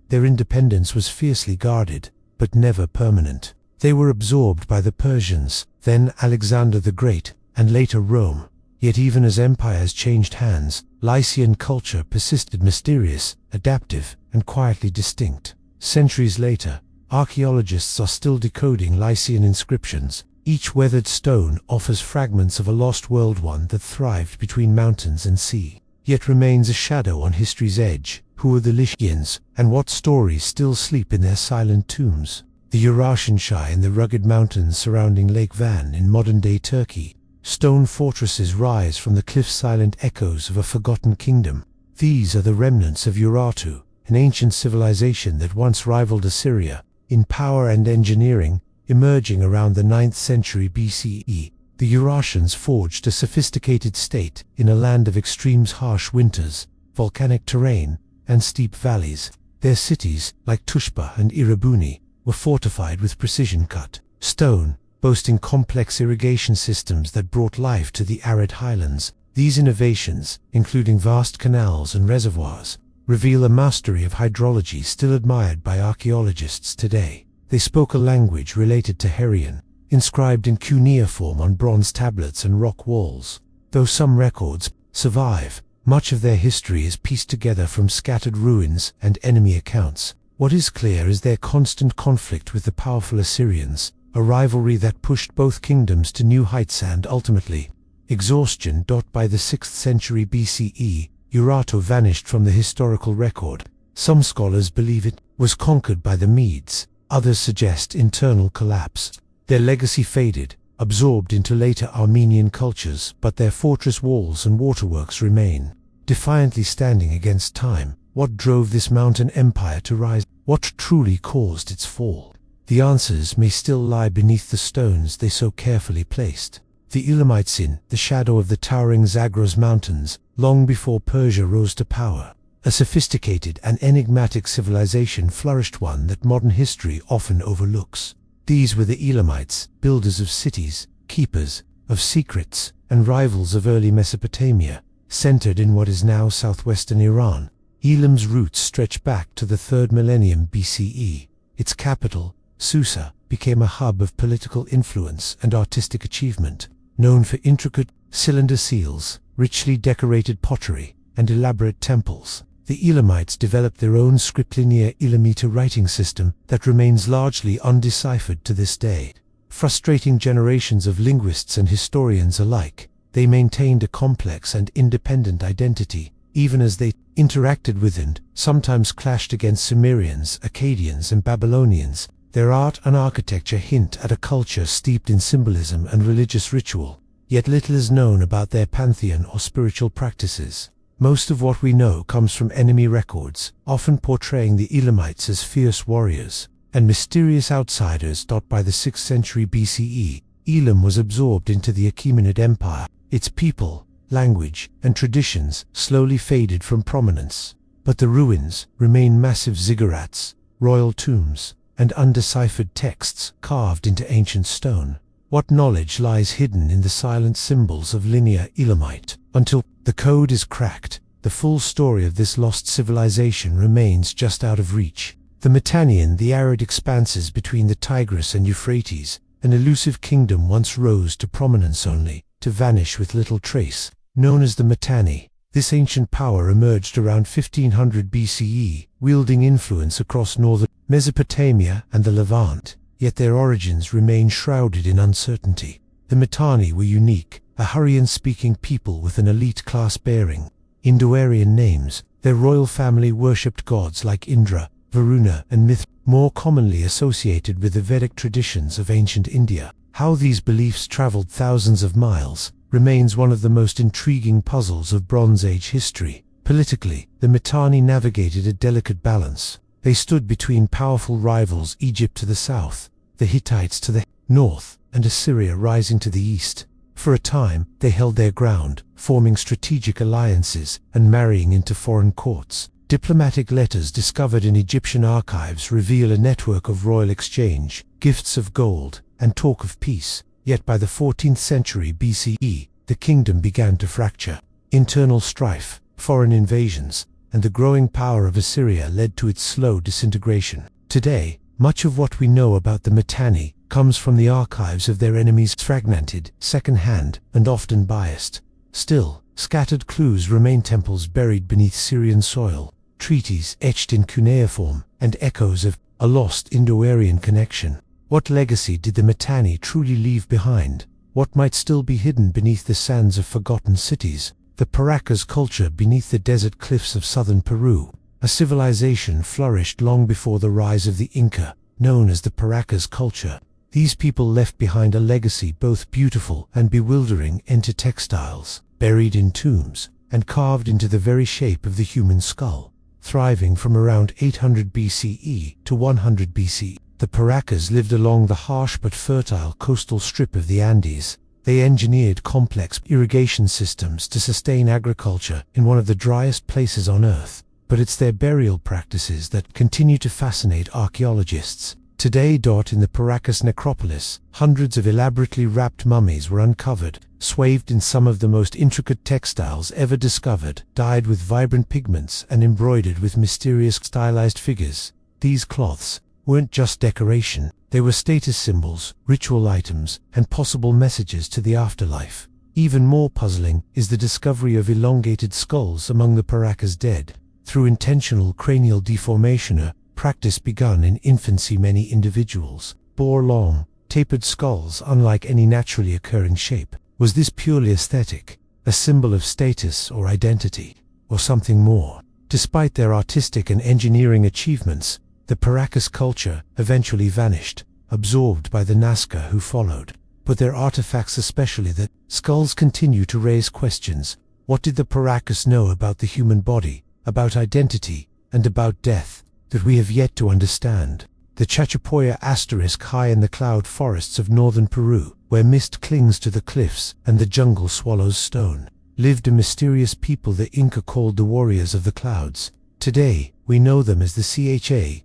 Their independence was fiercely guarded, but never permanent. They were absorbed by the Persians, then Alexander the Great, and later Rome. Yet even as empires changed hands, Lycian culture persisted, mysterious, adaptive, and quietly distinct. Centuries later, archaeologists are still decoding Lycian inscriptions. Each weathered stone offers fragments of a lost world, one that thrived between mountains and sea, yet remains a shadow on history's edge. Who are the Lycians, and what stories still sleep in their silent tombs? The Eurasian Shire in the rugged mountains surrounding Lake Van in modern-day Turkey. Stone fortresses rise from the cliff-silent echoes of a forgotten kingdom. These are the remnants of Urartu, an ancient civilization that once rivaled Assyria in power and engineering. Emerging around the 9th century BCE, the Eurasians forged a sophisticated state in a land of extremes, harsh winters, volcanic terrain, and steep valleys. Their cities, like Tushpa and Irabuni, were fortified with precision-cut stone, boasting complex irrigation systems that brought life to the arid highlands. These innovations, including vast canals and reservoirs, reveal a mastery of hydrology still admired by archaeologists today. They spoke a language related to Hurrian, inscribed in cuneiform on bronze tablets and rock walls. Though some records survive, much of their history is pieced together from scattered ruins and enemy accounts. What is clear is their constant conflict with the powerful Assyrians, a rivalry that pushed both kingdoms to new heights and, ultimately, exhaustion. By the 6th century BCE, Urartu vanished from the historical record. Some scholars believe it was conquered by the Medes. Others suggest internal collapse. Their legacy faded, absorbed into later Armenian cultures, but their fortress walls and waterworks remain, defiantly standing against time. What drove this mountain empire to rise? What truly caused its fall? The answers may still lie beneath the stones they so carefully placed. The Elamites in the shadow of the towering Zagros Mountains, long before Persia rose to power. A sophisticated and enigmatic civilization flourished, one that modern history often overlooks. These were the Elamites, builders of cities, keepers of secrets, and rivals of early Mesopotamia, centered in what is now southwestern Iran. Elam's roots stretch back to the 3rd millennium BCE. Its capital, Susa, became a hub of political influence and artistic achievement, known for intricate cylinder seals, richly decorated pottery, and elaborate temples. The Elamites developed their own scriptlinear Elamite writing system that remains largely undeciphered to this day. Frustrating generations of linguists and historians alike, they maintained a complex and independent identity, even as they interacted with and sometimes clashed against Sumerians, Akkadians, and Babylonians. Their art and architecture hint at a culture steeped in symbolism and religious ritual, yet little is known about their pantheon or spiritual practices. Most of what we know comes from enemy records, often portraying the Elamites as fierce warriors and mysterious outsiders. By the 6th century BCE, Elam was absorbed into the Achaemenid Empire. Its people, language, and traditions slowly faded from prominence, but the ruins remain massive ziggurats, royal tombs, and undeciphered texts carved into ancient stone. What knowledge lies hidden in the silent symbols of linear Elamite? Until the code is cracked, the full story of this lost civilization remains just out of reach. The Mitannian, the arid expanses between the Tigris and Euphrates, an elusive kingdom once rose to prominence only to vanish with little trace. Known as the Mitanni, this ancient power emerged around 1500 BCE, wielding influence across northern Mesopotamia and the Levant, yet their origins remain shrouded in uncertainty. The Mitanni were unique, a Hurrian-speaking people with an elite class bearing Indo-Aryan names. Their royal family worshipped gods like Indra, Varuna and Mithra, more commonly associated with the Vedic traditions of ancient India. How these beliefs traveled thousands of miles remains one of the most intriguing puzzles of Bronze Age history. Politically, the Mitanni navigated a delicate balance. They stood between powerful rivals, Egypt to the south, the Hittites to the north, and Assyria rising to the east. For a time, they held their ground, forming strategic alliances and marrying into foreign courts. Diplomatic letters discovered in Egyptian archives reveal a network of royal exchange, gifts of gold, and talk of peace. Yet by the 14th century BCE, the kingdom began to fracture. Internal strife, foreign invasions, and the growing power of Assyria led to its slow disintegration. Today, much of what we know about the Mitanni comes from the archives of their enemies, fragmented, second-hand, and often biased. Still, scattered clues remain: temples buried beneath Syrian soil, treaties etched in cuneiform, and echoes of a lost Indo-Aryan connection. What legacy did the Mitanni truly leave behind? What might still be hidden beneath the sands of forgotten cities? The Paracas culture beneath the desert cliffs of southern Peru. A civilization flourished long before the rise of the Inca, known as the Paracas culture. These people left behind a legacy both beautiful and bewildering: enter textiles, buried in tombs, and carved into the very shape of the human skull. Thriving from around 800 BCE to 100 BC, the Paracas lived along the harsh but fertile coastal strip of the Andes. They engineered complex irrigation systems to sustain agriculture in one of the driest places on Earth. But it's their burial practices that continue to fascinate archaeologists. Today, in the Paracas necropolis, hundreds of elaborately wrapped mummies were uncovered, swathed in some of the most intricate textiles ever discovered, dyed with vibrant pigments and embroidered with mysterious stylized figures. These cloths weren't just decoration, they were status symbols, ritual items, and possible messages to the afterlife. Even more puzzling is the discovery of elongated skulls among the Paracas dead. Through intentional cranial deformation, a practice begun in infancy, many individuals bore long, tapered skulls unlike any naturally occurring shape. Was this purely aesthetic, a symbol of status or identity, or something more? Despite their artistic and engineering achievements, the Paracas culture eventually vanished, absorbed by the Nazca who followed. But their artifacts, especially the skulls, continue to raise questions. What did the Paracas know about the human body, about identity, and about death, that we have yet to understand? The Chachapoya asterisk, high in the cloud forests of northern Peru, where mist clings to the cliffs and the jungle swallows stone, lived a mysterious people the Inca called the warriors of the clouds. Today, we know them as the Chachapoya.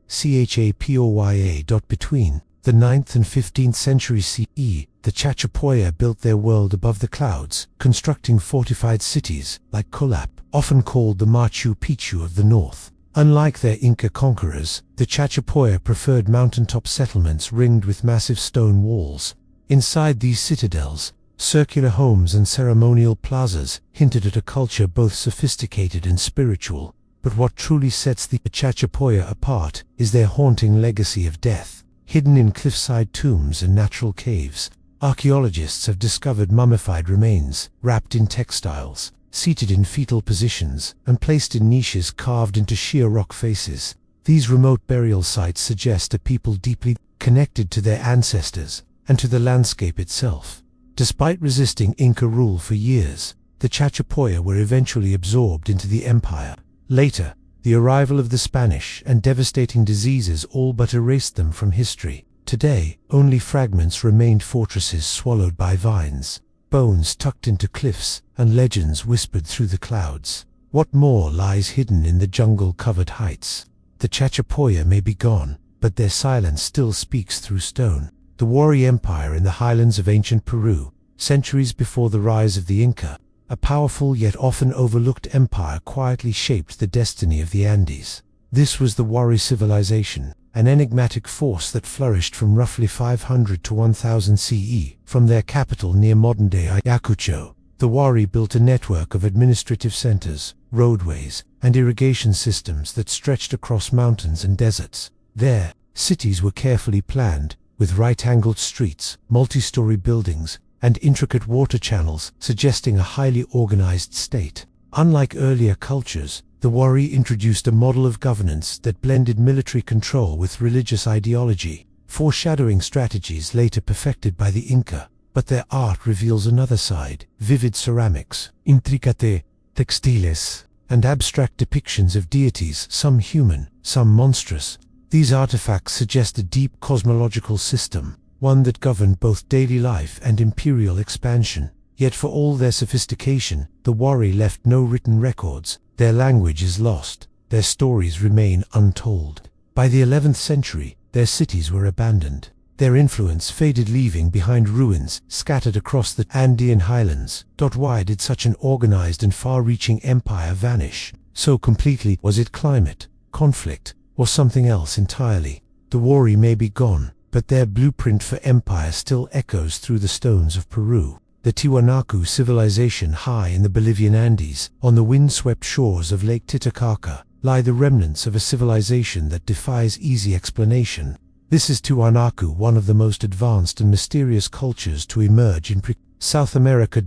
Between the 9th and 15th century CE, the Chachapoya built their world above the clouds, constructing fortified cities like Colap, often called the Machu Picchu of the north. Unlike their Inca conquerors, the Chachapoya preferred mountaintop settlements ringed with massive stone walls. Inside these citadels, circular homes and ceremonial plazas hinted at a culture both sophisticated and spiritual. But what truly sets the Chachapoya apart is their haunting legacy of death. Hidden in cliffside tombs and natural caves, archaeologists have discovered mummified remains, wrapped in textiles, seated in fetal positions, and placed in niches carved into sheer rock faces. These remote burial sites suggest a people deeply connected to their ancestors and to the landscape itself. Despite resisting Inca rule for years, the Chachapoya were eventually absorbed into the empire. Later, the arrival of the Spanish and devastating diseases all but erased them from history. Today, only fragments remained, fortresses swallowed by vines, bones tucked into cliffs, and legends whispered through the clouds. What more lies hidden in the jungle-covered heights? The Chachapoya may be gone, but their silence still speaks through stone. the Wari Empire in the highlands of ancient Peru, centuries before the rise of the Inca. A powerful yet often overlooked empire quietly shaped the destiny of the Andes. This was the Wari civilization, an enigmatic force that flourished from roughly 500 to 1000 CE. From their capital near modern-day Ayacucho, the Wari built a network of administrative centers, roadways, and irrigation systems that stretched across mountains and deserts. Their cities were carefully planned, with right-angled streets, multi-story buildings, and intricate water channels, suggesting a highly organized state. Unlike earlier cultures, the Wari introduced a model of governance that blended military control with religious ideology, foreshadowing strategies later perfected by the Inca. But their art reveals another side: vivid ceramics, intricate textiles, and abstract depictions of deities, some human, some monstrous. These artifacts suggest a deep cosmological system, one that governed both daily life and imperial expansion. Yet for all their sophistication, the Wari left no written records. Their language is lost, their stories remain untold. By the 11th century, their cities were abandoned. Their influence faded, leaving behind ruins scattered across the Andean highlands. Why did such an organized and far-reaching empire vanish? So completely? Was it climate, conflict, or something else entirely? The Wari may be gone, but their blueprint for empire still echoes through the stones of Peru. The Tiwanaku civilization high in the Bolivian Andes, on the wind-swept shores of Lake Titicaca, lie the remnants of a civilization that defies easy explanation. This is Tiwanaku, one of the most advanced and mysterious cultures to emerge in South America.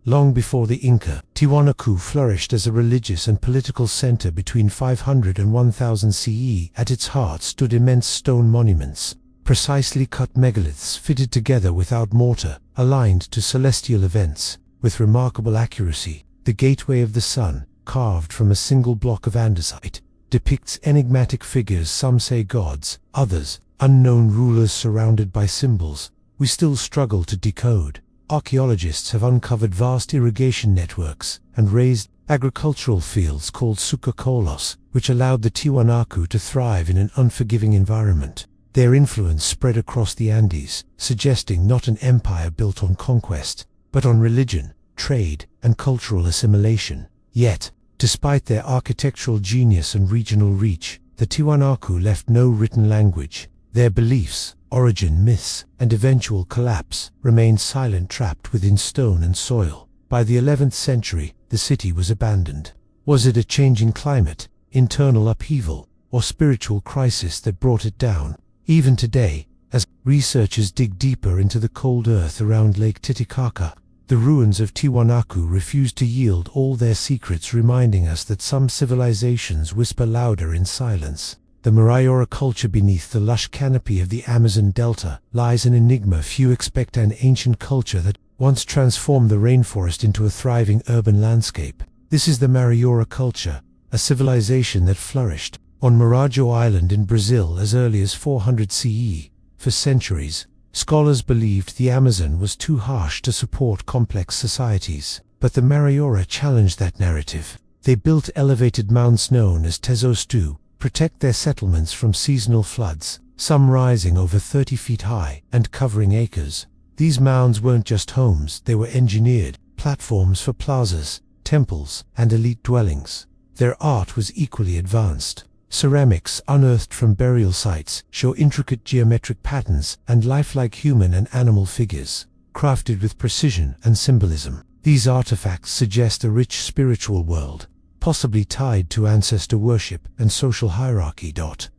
Long before the Inca, Tiwanaku flourished as a religious and political center between 500 and 1000 CE. At its heart stood immense stone monuments, precisely cut megaliths fitted together without mortar, aligned to celestial events with remarkable accuracy. The Gateway of the Sun, carved from a single block of andesite, depicts enigmatic figures, some say gods, others unknown rulers surrounded by symbols we still struggle to decode. Archaeologists have uncovered vast irrigation networks and raised agricultural fields called sucacolos, which allowed the Tiwanaku to thrive in an unforgiving environment. Their influence spread across the Andes, suggesting not an empire built on conquest, but on religion, trade, and cultural assimilation. Yet, despite their architectural genius and regional reach, the Tiwanaku left no written language. Their beliefs, origin myths, and eventual collapse remained silent, trapped within stone and soil. By the 11th century, the city was abandoned. Was it a changing climate, internal upheaval, or spiritual crisis that brought it down? Even today, as researchers dig deeper into the cold earth around Lake Titicaca, the ruins of Tiwanaku refuse to yield all their secrets, reminding us that some civilizations whisper louder in silence. The Marajoara culture beneath the lush canopy of the Amazon Delta lies an enigma few expect, an ancient culture that once transformed the rainforest into a thriving urban landscape. This is the Marajoara culture, a civilization that flourished on Marajo Island in Brazil as early as 400 CE. For centuries, scholars believed the Amazon was too harsh to support complex societies, but the Marajoara challenged that narrative. They built elevated mounds known as Tartessos to protect their settlements from seasonal floods, some rising over 30 feet high and covering acres. These mounds weren't just homes, they were engineered platforms for plazas, temples, and elite dwellings. Their art was equally advanced. Ceramics unearthed from burial sites show intricate geometric patterns and lifelike human and animal figures, crafted with precision and symbolism. These artifacts suggest a rich spiritual world, possibly tied to ancestor worship and social hierarchy.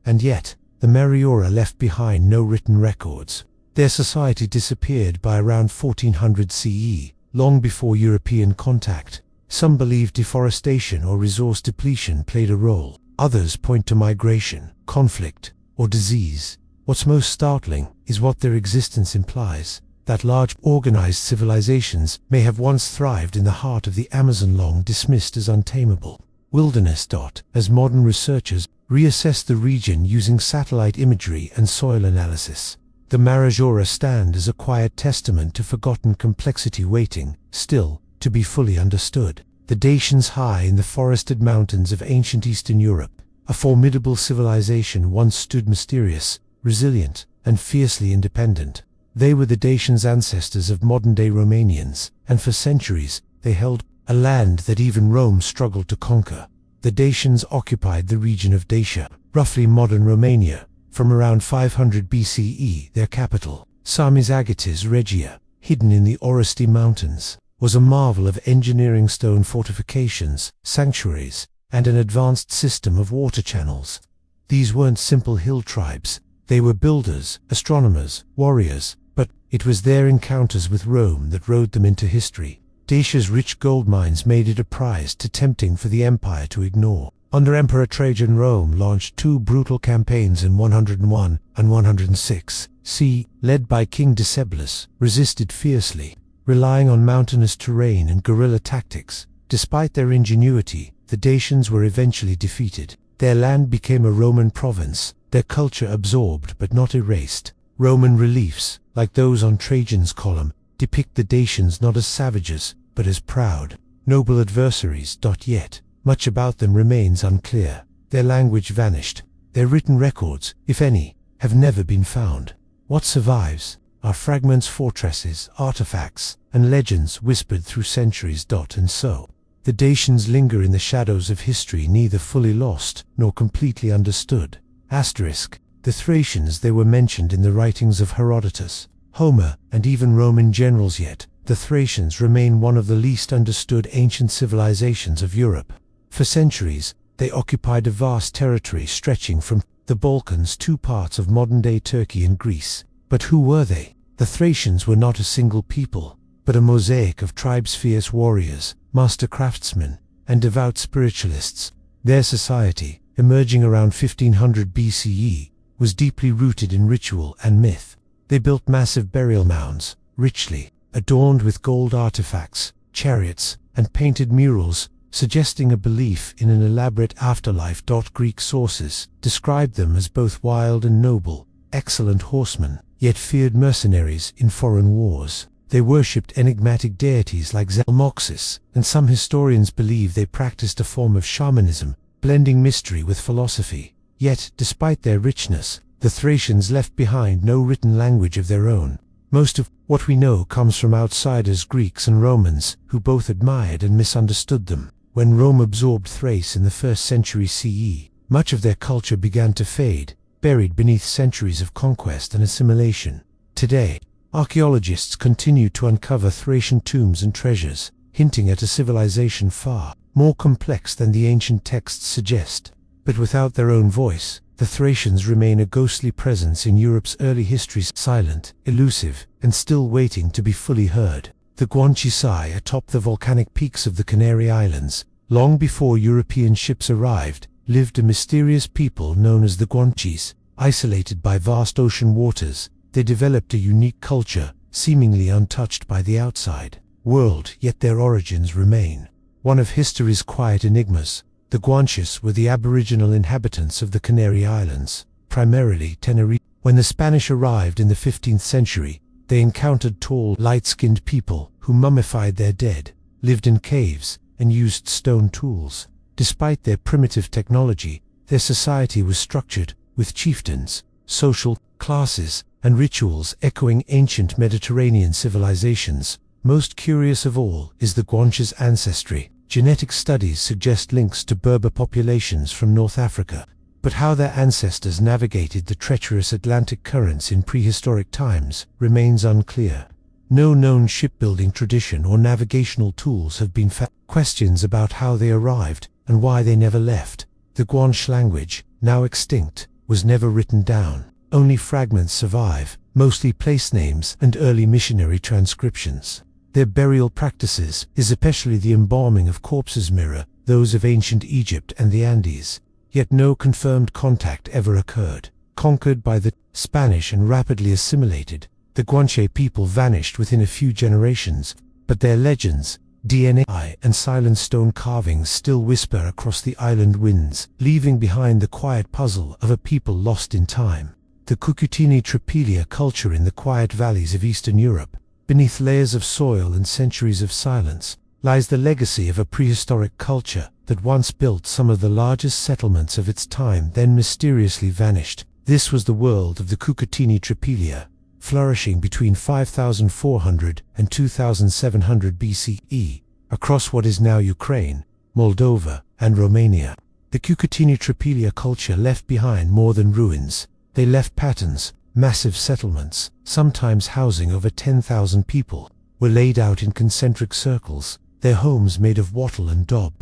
And yet, the Marajoara left behind no written records. Their society disappeared by around 1400 CE, long before European contact. Some believe deforestation or resource depletion played a role. Others point to migration, conflict, or disease. What's most startling is what their existence implies: that large, organized civilizations may have once thrived in the heart of the Amazon, long dismissed as untamable wilderness. As modern researchers reassess the region using satellite imagery and soil analysis, the Marajoara stand as a quiet testament to forgotten complexity waiting, still, to be fully understood. The Dacians, high in the forested mountains of ancient Eastern Europe, a formidable civilization, once stood mysterious, resilient, and fiercely independent. They were the Dacians' ancestors of modern-day Romanians, and for centuries they held a land that even Rome struggled to conquer. The Dacians occupied the region of Dacia, roughly modern Romania, from around 500 BCE. Their capital, Sarmizagetes Regia, hidden in the Oresti Mountains, was a marvel of engineering: stone fortifications, sanctuaries, and an advanced system of water channels. These weren't simple hill tribes. They were builders, astronomers, warriors, but it was their encounters with Rome that wrote them into history. Dacia's rich gold mines made it a prize too tempting for the empire to ignore. Under Emperor Trajan, Rome launched two brutal campaigns in 101 and 106 CE, led by King Decebalus, resisted fiercely, relying on mountainous terrain and guerrilla tactics. Despite their ingenuity, the Dacians were eventually defeated. Their land became a Roman province, their culture absorbed but not erased. Roman reliefs, like those on Trajan's column, depict the Dacians not as savages, but as proud, noble adversaries. Yet, much about them remains unclear. Their language vanished. Their written records, if any, have never been found. What survives are fragments, fortresses, artifacts, and legends whispered through centuries. And so, the Dacians linger in the shadows of history, neither fully lost nor completely understood. The Thracians, they were mentioned in the writings of Herodotus, Homer, and even Roman generals, yet the Thracians remain one of the least understood ancient civilizations of Europe. For centuries, they occupied a vast territory stretching from the Balkans to parts of modern-day Turkey and Greece. But who were they? The Thracians were not a single people, but a mosaic of tribes, fierce warriors, master craftsmen, and devout spiritualists. Their society, emerging around 1500 BCE, was deeply rooted in ritual and myth. They built massive burial mounds, richly adorned with gold artifacts, chariots, and painted murals, suggesting a belief in an elaborate afterlife. Greek sources describe them as both wild and noble, excellent horsemen, yet feared mercenaries in foreign wars. They worshipped enigmatic deities like Olmecs, and some historians believe they practiced a form of shamanism, blending mystery with philosophy. Yet, despite their richness, the Thracians left behind no written language of their own. Most of what we know comes from outsiders, Greeks and Romans, who both admired and misunderstood them. When Rome absorbed Thrace in the 1st century CE, much of their culture began to fade, buried beneath centuries of conquest and assimilation. Today, archaeologists continue to uncover Thracian tombs and treasures, hinting at a civilization far more complex than the ancient texts suggest. But without their own voice, the Thracians remain a ghostly presence in Europe's early history, silent, elusive, and still waiting to be fully heard. The Guanches atop the volcanic peaks of the Canary Islands, long before European ships arrived, lived a mysterious people known as the Guanches. Isolated by vast ocean waters, they developed a unique culture, seemingly untouched by the outside world, yet their origins remain one of history's quiet enigmas. The Guanches were the aboriginal inhabitants of the Canary Islands, primarily Tenerife. When the Spanish arrived in the 15th century, they encountered tall, light-skinned people who mummified their dead, lived in caves, and used stone tools. Despite their primitive technology, their society was structured, with chieftains, social classes, and rituals echoing ancient Mediterranean civilizations. Most curious of all is the Guanches' ancestry. Genetic studies suggest links to Berber populations from North Africa, but how their ancestors navigated the treacherous Atlantic currents in prehistoric times remains unclear. No known shipbuilding tradition or navigational tools have been found. Questions about how they arrived and why they never left. The Guanche language, now extinct, was never written down. Only fragments survive, mostly place names and early missionary transcriptions. Their burial practices, especially the embalming of corpses, mirror those of ancient Egypt and the Andes. Yet no confirmed contact ever occurred. Conquered by the Spanish and rapidly assimilated, the Guanche people vanished within a few generations, but their legends, DNA, and silent stone carvings still whisper across the island winds, leaving behind the quiet puzzle of a people lost in time. The Cucutini Tripelia culture in the quiet valleys of Eastern Europe, beneath layers of soil and centuries of silence, lies the legacy of a prehistoric culture that once built some of the largest settlements of its time, then mysteriously vanished. This was the world of the Cucutini Tripelia. flourishing between 5400 and 2700 BCE, across what is now Ukraine, Moldova, and Romania. The Göbekli Tepe culture left behind more than ruins. They left patterns. Massive settlements, sometimes housing over 10,000 people, were laid out in concentric circles, their homes made of wattle and daub,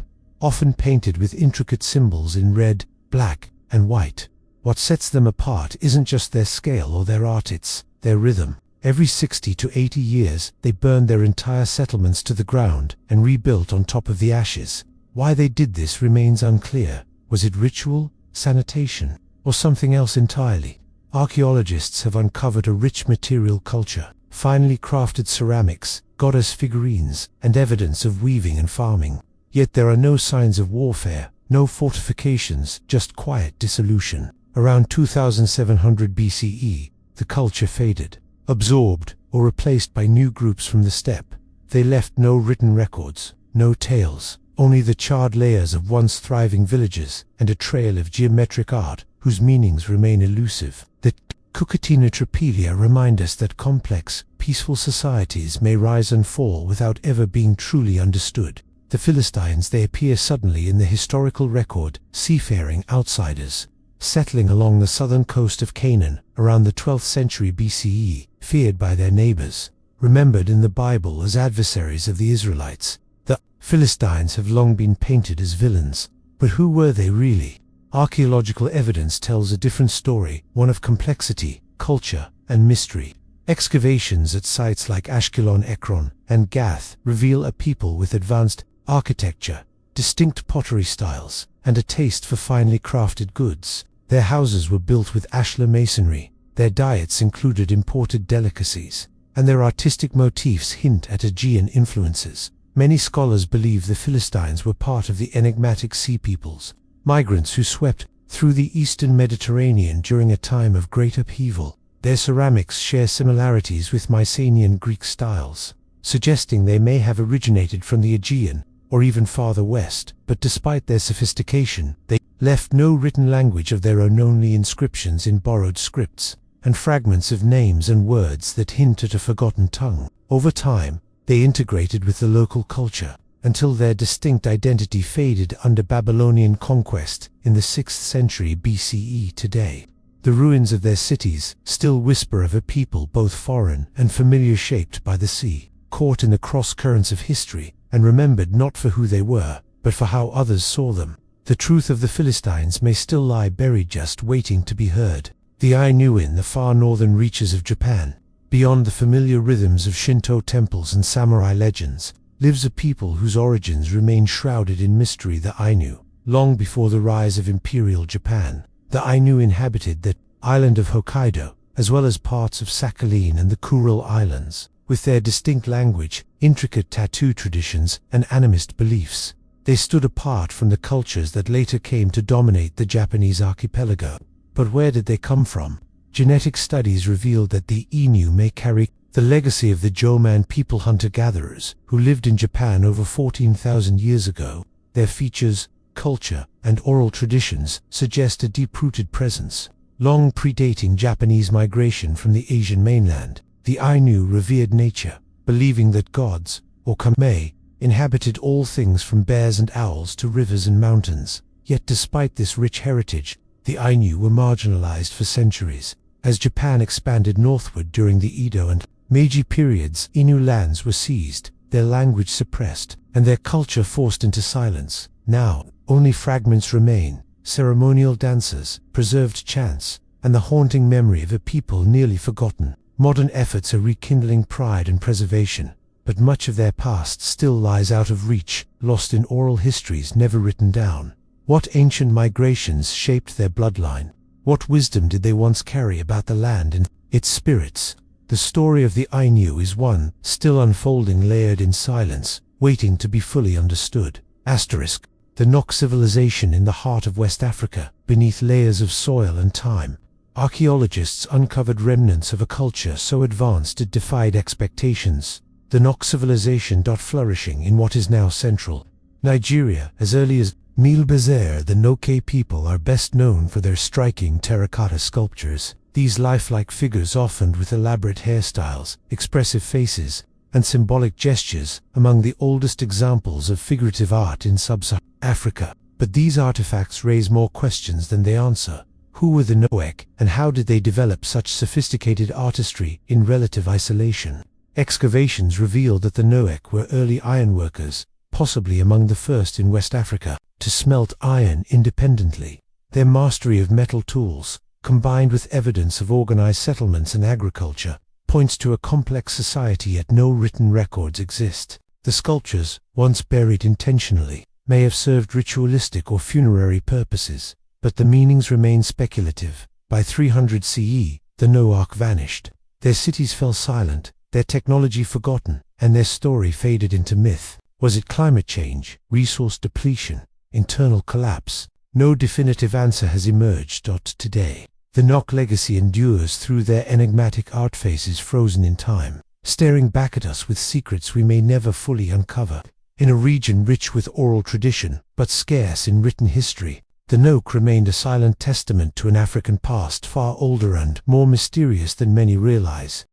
often painted with intricate symbols in red, black, and white. What sets them apart isn't just their scale or their art, it's their rhythm. Every 60 to 80 years, they burned their entire settlements to the ground and rebuilt on top of the ashes. Why they did this remains unclear. Was it ritual, sanitation, or something else entirely? Archaeologists have uncovered a rich material culture, finely crafted ceramics, goddess figurines, and evidence of weaving and farming. Yet there are no signs of warfare, no fortifications, just quiet dissolution. Around 2700 BCE, the culture faded, absorbed or replaced by new groups from the steppe. They left no written records, no tales, only the charred layers of once thriving villages and a trail of geometric art whose meanings remain elusive. The Göbekli Tepe remind us that complex, peaceful societies may rise and fall without ever being truly understood. The Philistines, they appear suddenly in the historical record, seafaring outsiders, settling along the southern coast of Canaan around the 12th century BCE, feared by their neighbors, remembered in the Bible as adversaries of the Israelites. The Philistines have long been painted as villains, but who were they really? Archaeological evidence tells a different story, one of complexity, culture, and mystery. Excavations at sites like Ashkelon, Ekron, and Gath reveal a people with advanced architecture, distinct pottery styles, and a taste for finely crafted goods. Their houses were built with ashlar masonry, their diets included imported delicacies, and their artistic motifs hint at Aegean influences. Many scholars believe the Philistines were part of the enigmatic sea peoples, migrants who swept through the eastern Mediterranean during a time of great upheaval. Their ceramics share similarities with Mycenaean Greek styles, suggesting they may have originated from the Aegean, or even farther west. But despite their sophistication, they left no written language of their own, only inscriptions in borrowed scripts, and fragments of names and words that hint at a forgotten tongue. Over time, they integrated with the local culture, until their distinct identity faded under Babylonian conquest in the 6th century BCE. Today, the ruins of their cities still whisper of a people both foreign and familiar, shaped by the sea, caught in the cross-currents of history, and remembered not for who they were, but for how others saw them. The truth of the Philistines may still lie buried, just waiting to be heard. The Ainu in the far northern reaches of Japan, beyond the familiar rhythms of Shinto temples and samurai legends, lives a people whose origins remain shrouded in mystery. The Ainu. Long before the rise of Imperial Japan, the Ainu inhabited the island of Hokkaido, as well as parts of Sakhalin and the Kuril Islands. With their distinct language, intricate tattoo traditions, and animist beliefs, they stood apart from the cultures that later came to dominate the Japanese archipelago. But where did they come from? Genetic studies revealed that the Ainu may carry the legacy of the Jomon people, hunter-gatherers, who lived in Japan over 14,000 years ago. Their features, culture, and oral traditions suggest a deep-rooted presence, long predating Japanese migration from the Asian mainland. The Ainu revered nature, believing that gods, or kami, inhabited all things from bears and owls to rivers and mountains. Yet despite this rich heritage, the Ainu were marginalized for centuries. As Japan expanded northward during the Edo and Meiji periods, Ainu lands were seized, their language suppressed, and their culture forced into silence. Now, only fragments remain, ceremonial dances, preserved chants, and the haunting memory of a people nearly forgotten. Modern efforts are rekindling pride and preservation, but much of their past still lies out of reach, lost in oral histories never written down. What ancient migrations shaped their bloodline? What wisdom did they once carry about the land and its spirits? The story of the Ainu is one still unfolding, layered in silence, waiting to be fully understood. Asterisk. The Nok civilization in the heart of West Africa, beneath layers of soil and time. Archaeologists uncovered remnants of a culture so advanced it defied expectations. The Nok civilization flourishing in what is now central Nigeria. As early as Milbezer, the Noke people are best known for their striking terracotta sculptures, These lifelike figures, often with elaborate hairstyles, expressive faces, and symbolic gestures, among the oldest examples of figurative art in sub-Saharan Africa. But these artifacts raise more questions than they answer. Who were the Noac, and how did they develop such sophisticated artistry in relative isolation? Excavations reveal that the Noac were early ironworkers, possibly among the first in West Africa, to smelt iron independently. Their mastery of metal tools, combined with evidence of organized settlements and agriculture, points to a complex society yet no written records exist. The sculptures, once buried intentionally, may have served ritualistic or funerary purposes, but the meanings remain speculative. By 300 CE, the Noac vanished. Their cities fell silent, their technology forgotten, and their story faded into myth. Was it climate change, resource depletion, internal collapse? No definitive answer has emerged today. The Noac legacy endures through their enigmatic art faces frozen in time, staring back at us with secrets we may never fully uncover. In a region rich with oral tradition, but scarce in written history, the Noac remained a silent testament to an African past far older and more mysterious than many realize.